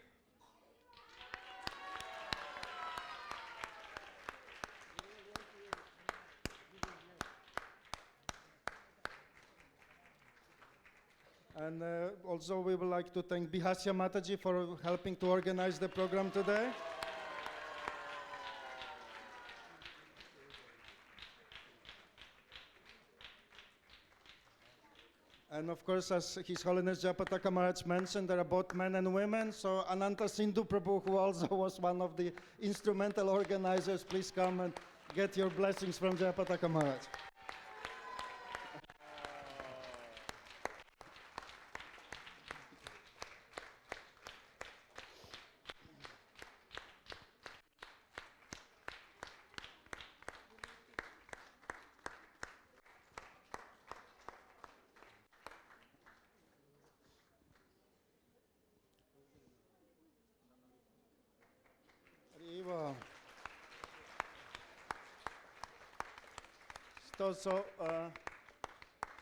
And also we would like to thank Bihasya Mataji for helping to organize the program today. And of course, as His Holiness Japataka Maharaj mentioned, there are both men and women. So Ananta Sindhu Prabhu, who also was one of the instrumental organizers, please come and get your blessings from Japataka Maharaj.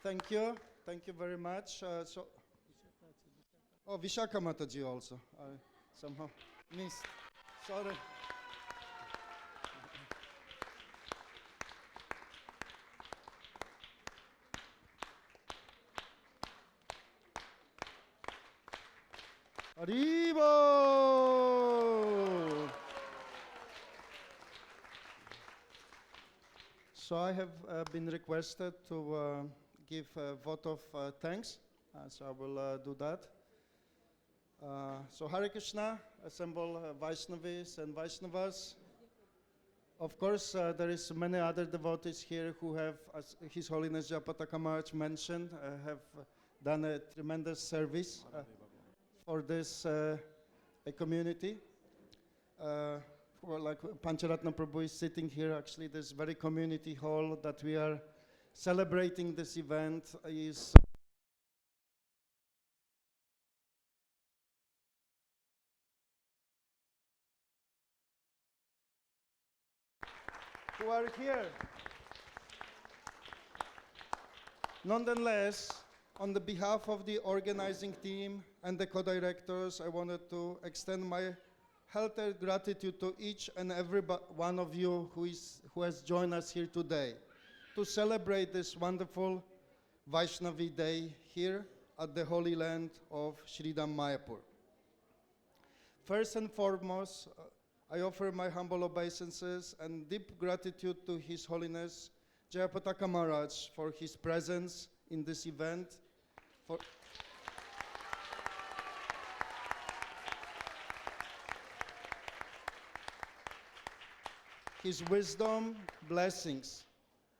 Thank you. Thank you very much. Oh, Vishaka Mataji also. I somehow missed. Sorry. Arrivo! So I have been requested to give a vote of thanks, so I will do that. So Hare Krishna, assemble Vaishnavis and Vaishnavas. Of course, there is many other devotees here who have, as His Holiness Japataka Maharaj mentioned, have done a tremendous service for this community. For like Pancharatna Prabhu is sitting here, actually this very community hall that we are celebrating this event is who are here. Nonetheless, on the behalf of the organizing team and the co-directors, I wanted to extend my heartfelt gratitude to each and every one of you who has joined us here today to celebrate this wonderful Vaishnavi Day here at the Holy Land of Sridham Mayapur. First and foremost, I offer my humble obeisances and deep gratitude to His Holiness Jayapataka Maharaj for his presence in this event, for his wisdom, blessings.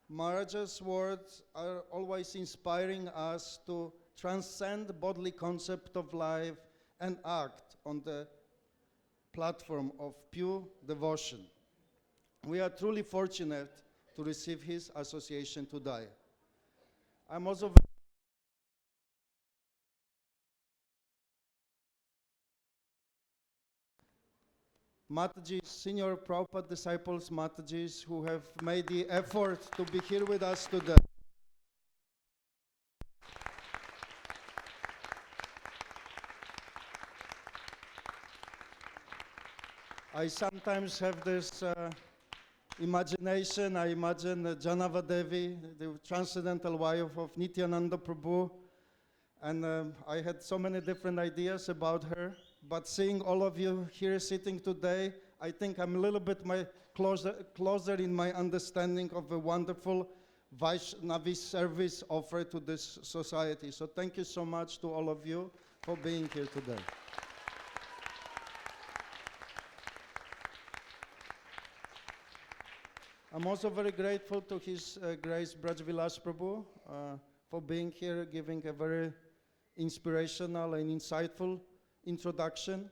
Maharaj's words are always inspiring us to transcend the bodily concept of life and act on the platform of pure devotion. We are truly fortunate to receive his association today. I'm also Matajis, senior Prabhupada disciples, Matajis, who have made the effort to be here with us today. I sometimes have this imagination. I imagine Janava Devi, the transcendental wife of Nityananda Prabhu, and I had so many different ideas about her. But seeing all of you here sitting today, I think I'm a little bit closer in my understanding of the wonderful Vaishnavi service offered to this society. So thank you so much to all of you for being here today. I'm also very grateful to His Grace Brajvilas Prabhu for being here, giving a very inspirational and insightful introduction,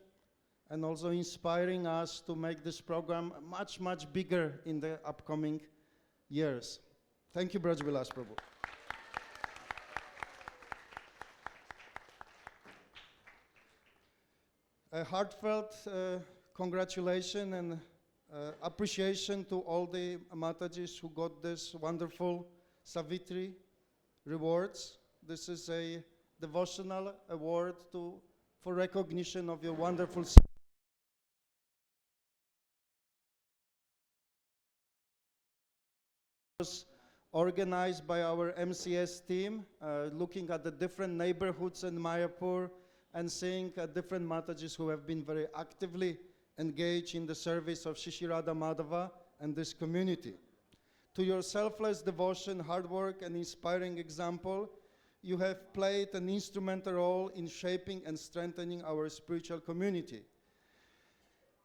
and also inspiring us to make this program much, much bigger in the upcoming years. Thank you, Brajvilas Prabhu. A heartfelt congratulations and appreciation to all the Matajis who got this wonderful Savitri rewards. This is a devotional award for recognition of your wonderful organized by our MCS team, looking at the different neighborhoods in Mayapur and seeing different Matajis who have been very actively engaged in the service of Shishirada Madhava and this community. To your selfless devotion, hard work, and inspiring example, you have played an instrumental role in shaping and strengthening our spiritual community.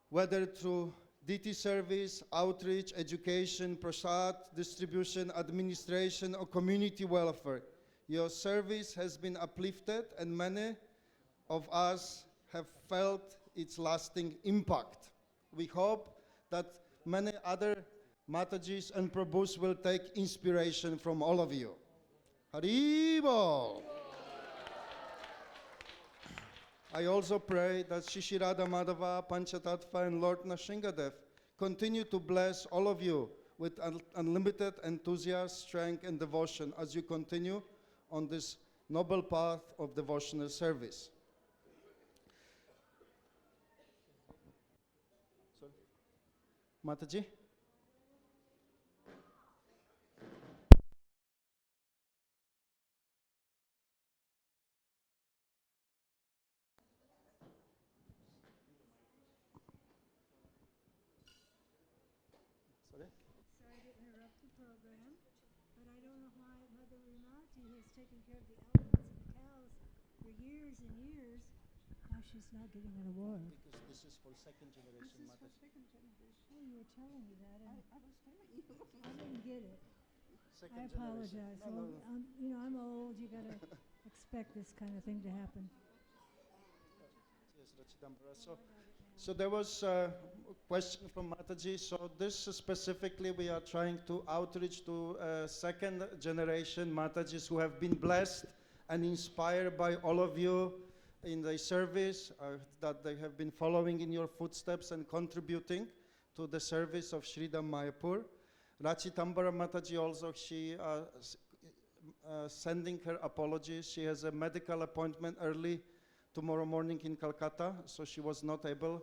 Whether through DT service, outreach, education, prasad, distribution, administration, or community welfare, your service has been uplifted and many of us have felt its lasting impact. We hope that many other Matajis and Prabhus will take inspiration from all of you. Haribol! I also pray that Shishirada Madhava, Panchatattva, and Lord Nrsingadev continue to bless all of you with unlimited enthusiasm, strength, and devotion as you continue on this noble path of devotional service. Sorry. Mataji? Sorry? Sorry to interrupt the program, but I don't know why Mother Rimati has taken care of the elephants and the cows for years and years. Now she's not getting an award. Because this is for second generation Mataji. second generation. Oh, you were telling me that, and I was telling you. I didn't get it. Second I generation. apologize. No, Well, no, no. you know, I'm old. You gotta expect this kind of thing to happen. Yes, Rachidambara. So there was a question from Mataji. So this specifically, we are trying to outreach to second generation Matajis who have been blessed and inspired by all of you in the service, that they have been following in your footsteps and contributing to the service of Sridham Mayapur. Rachitambara Mataji also, she sending her apologies. She has a medical appointment early tomorrow morning in Calcutta, so she was not able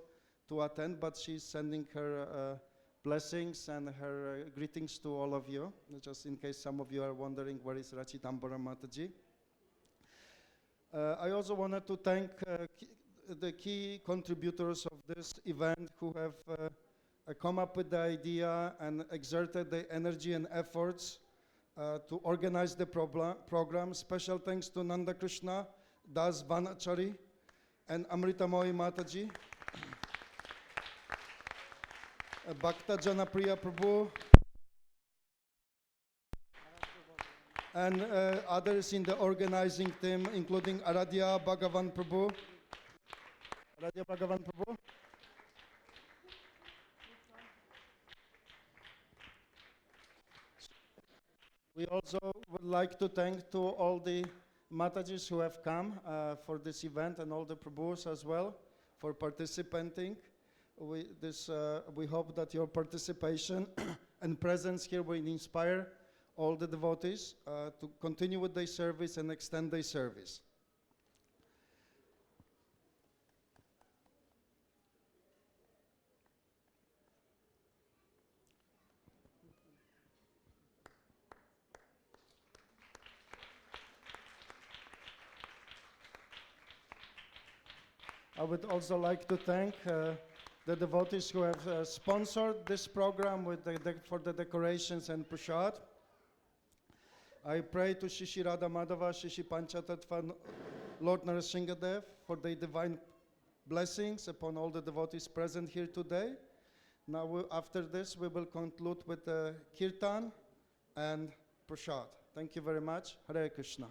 to attend, but she's sending her blessings and her greetings to all of you, just in case some of you are wondering where is Rachitambara Mataji. I also wanted to thank the key contributors of this event who have come up with the idea and exerted the energy and efforts to organize the program. Special thanks to Nanda Krishna Das Vanachari and Amritamoy Mataji, Bhakta Janapriya Prabhu, and others in the organizing team, including Aradhya Bhagavan Prabhu. Aradhya Bhagavan Prabhu. We also would like to thank to all the Matajis who have come for this event and all the Prabhus as well for participating. We hope that your participation and presence here will inspire all the devotees to continue with their service and extend their service. I would also like to thank the devotees who have sponsored this program with for the decorations and prasad. I pray to Shishi Radha Madhava, Shishi Panchatattva, Lord Narasimhadev for their divine blessings upon all the devotees present here today. Now, after this, we will conclude with the kirtan and prasad. Thank you very much. Hare Krishna.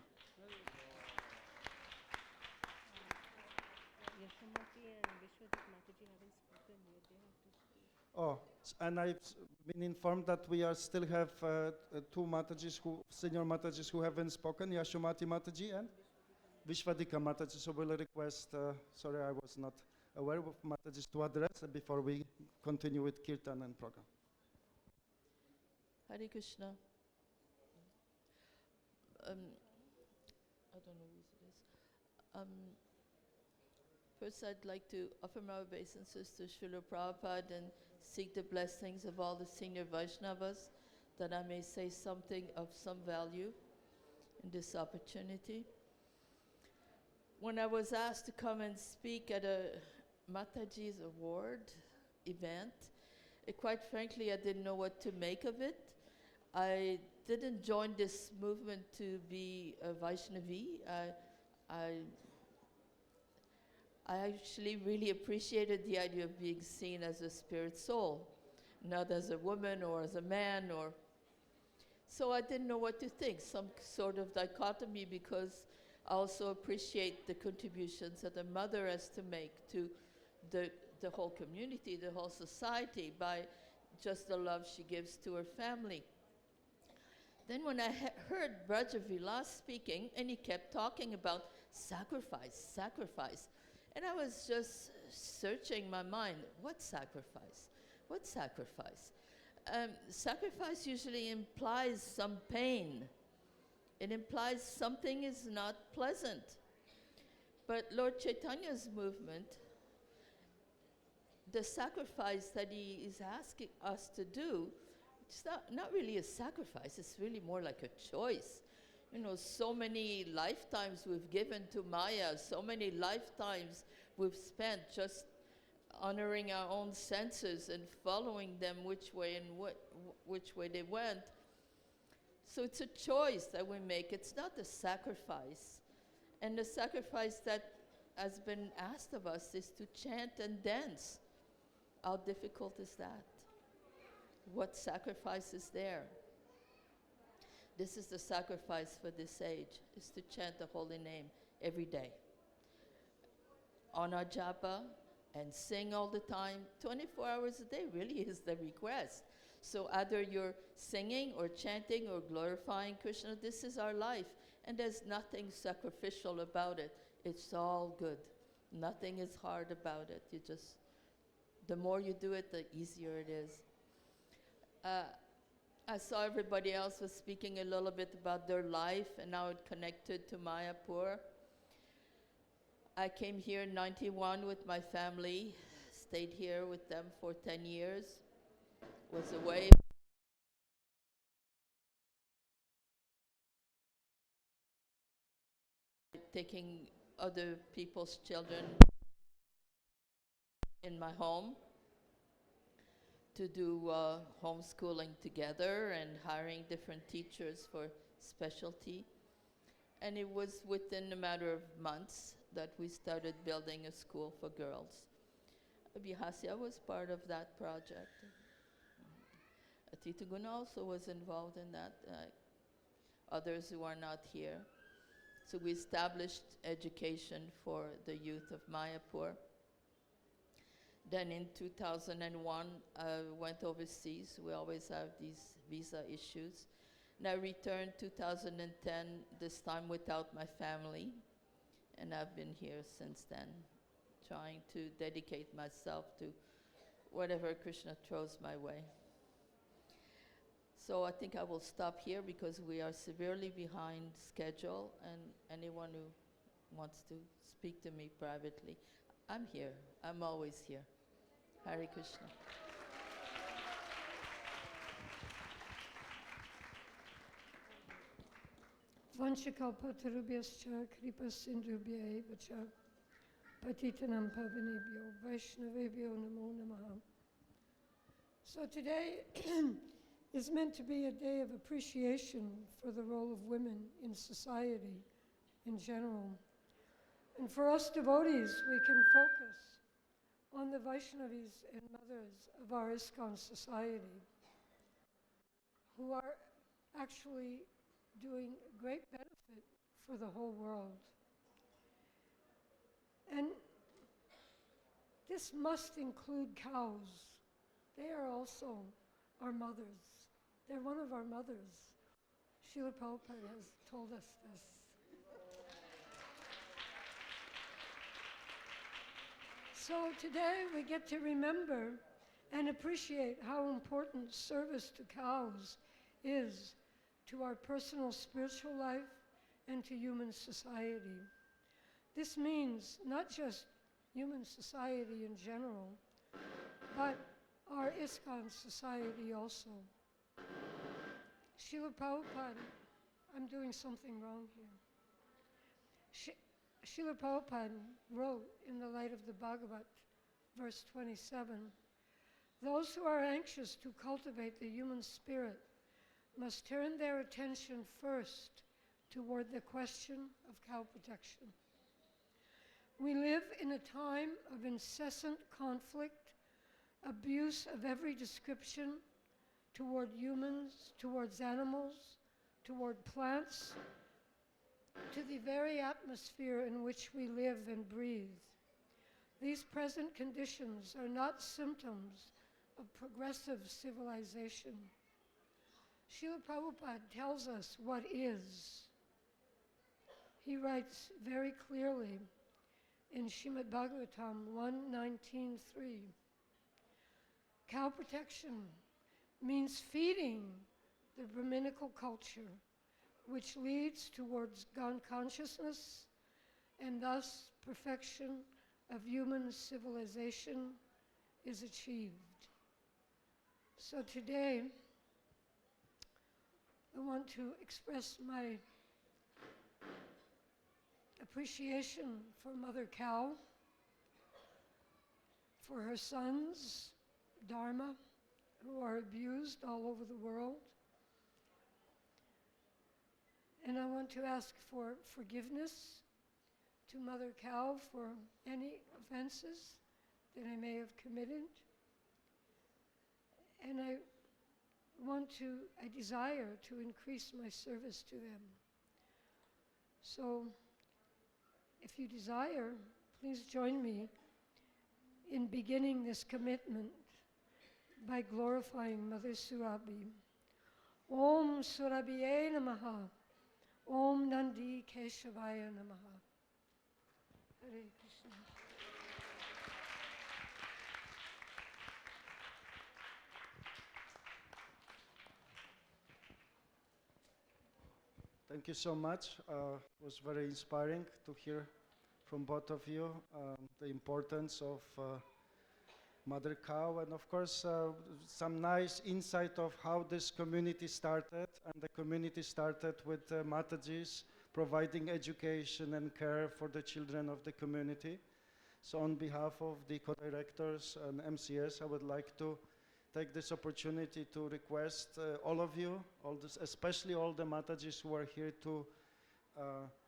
Oh, and I've been informed that we still have two Matajis, senior Matajis who haven't spoken, Yashomati Mataji and Vishwadika Mataji. So we'll request, sorry, I was not aware of Matajis to address before we continue with Kirtan and program. Hare Krishna. I don't know who it is. First, I'd like to offer my obeisances to Srila Prabhupada and seek the blessings of all the senior Vaishnavas that I may say something of some value in this opportunity. When I was asked to come and speak at a Mataji's award event, quite frankly, I didn't know what to make of it. I didn't join this movement to be a Vaishnavi. I actually really appreciated the idea of being seen as a spirit soul, not as a woman or as a man, or so I didn't know what to think, some sort of dichotomy, because I also appreciate the contributions that a mother has to make to the whole community, the whole society, by just the love she gives to her family. Then when I heard Braja Vilas speaking, and he kept talking about sacrifice, sacrifice, and I was just searching my mind, what sacrifice? What sacrifice? Sacrifice usually implies some pain. It implies something is not pleasant. But Lord Chaitanya's movement, the sacrifice that he is asking us to do, it's not really a sacrifice, it's really more like a choice. You know, so many lifetimes we've given to Maya, so many lifetimes we've spent just honoring our own senses and following them which way and which way they went. So it's a choice that we make. It's not a sacrifice. And the sacrifice that has been asked of us is to chant and dance. How difficult is that? What sacrifice is there? This is the sacrifice for this age, is to chant the holy name every day. On our japa and sing all the time, 24 hours a day really is the request. So either you're singing or chanting or glorifying Krishna, this is our life. And there's nothing sacrificial about it. It's all good. Nothing is hard about it. You just, the more you do it, the easier it is. I saw everybody else was speaking a little bit about their life and how it connected to Mayapur. I came here in 91 with my family, stayed here with them for 10 years, was away. Taking other people's children in my home to do homeschooling together and hiring different teachers for specialty. And it was within a matter of months that we started building a school for girls. Bihasya was part of that project. Tita Guna also was involved in that, others who are not here. So we established education for the youth of Mayapur. Then in 2001, I went overseas. We always have these visa issues. And I returned 2010, this time without my family. And I've been here since then, trying to dedicate myself to whatever Krishna throws my way. So I think I will stop here because we are severely behind schedule, and anyone who wants to speak to me privately, I'm here. I'm always here. Hare Krishna. Vanchakalpatarubhyascha kripasindhubhya cha patitanam pavanebhyo Vaishnavisvyo namo namaha. So today is meant to be a day of appreciation for the role of women in society in general. And for us devotees, we can focus on the Vaishnavis and mothers of our ISKCON society who are actually doing great benefit for the whole world. And this must include cows. They are also our mothers. They're one of our mothers. Srila Prabhupada has told us this. So today we get to remember and appreciate how important service to cows is to our personal spiritual life and to human society. This means not just human society in general, but our ISKCON society also. Srila Prabhupada, I'm doing something wrong here. Srila Prabhupada wrote in the light of the Bhagavat, verse 27, those who are anxious to cultivate the human spirit must turn their attention first toward the question of cow protection. We live in a time of incessant conflict, abuse of every description toward humans, towards animals, toward plants, to the very atmosphere in which we live and breathe. These present conditions are not symptoms of progressive civilization. Srila Prabhupada tells us what is. He writes very clearly in Srimad Bhagavatam 1:19-3, cow protection means feeding the Brahminical culture, which leads towards God consciousness and thus perfection of human civilization is achieved. So today, I want to express my appreciation for Mother Cow, for her sons, Dharma, who are abused all over the world. And I want to ask for forgiveness to Mother Cow for any offenses that I may have committed. And I desire to increase my service to them. So, if you desire, please join me in beginning this commitment by glorifying Mother Surabhi. Om Surabhiye Namaha. Om Nandi Keshavaya Namaha. Hare Krishna. Thank you so much. It was very inspiring to hear from both of you the importance of Mother Cow, and of course some nice insight of how this community started. And the community started with Matajis providing education and care for the children of the community. So on behalf of the co-directors and MCS, I would like to take this opportunity to request all of you, especially all the Matajis who are here, to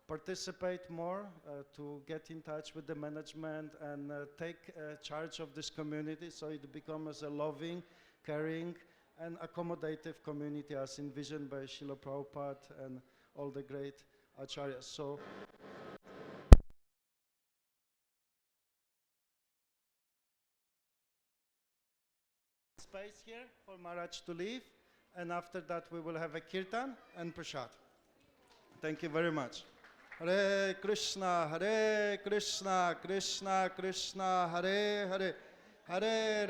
participate more, to get in touch with the management and take charge of this community so it becomes a loving, caring, and accommodative community as envisioned by Srila Prabhupada and all the great acharyas. So, space here for Maharaj to leave, and after that we will have a kirtan and prasad. Thank you very much. Hare Krishna, Krishna Krishna, Hare Hare, Hare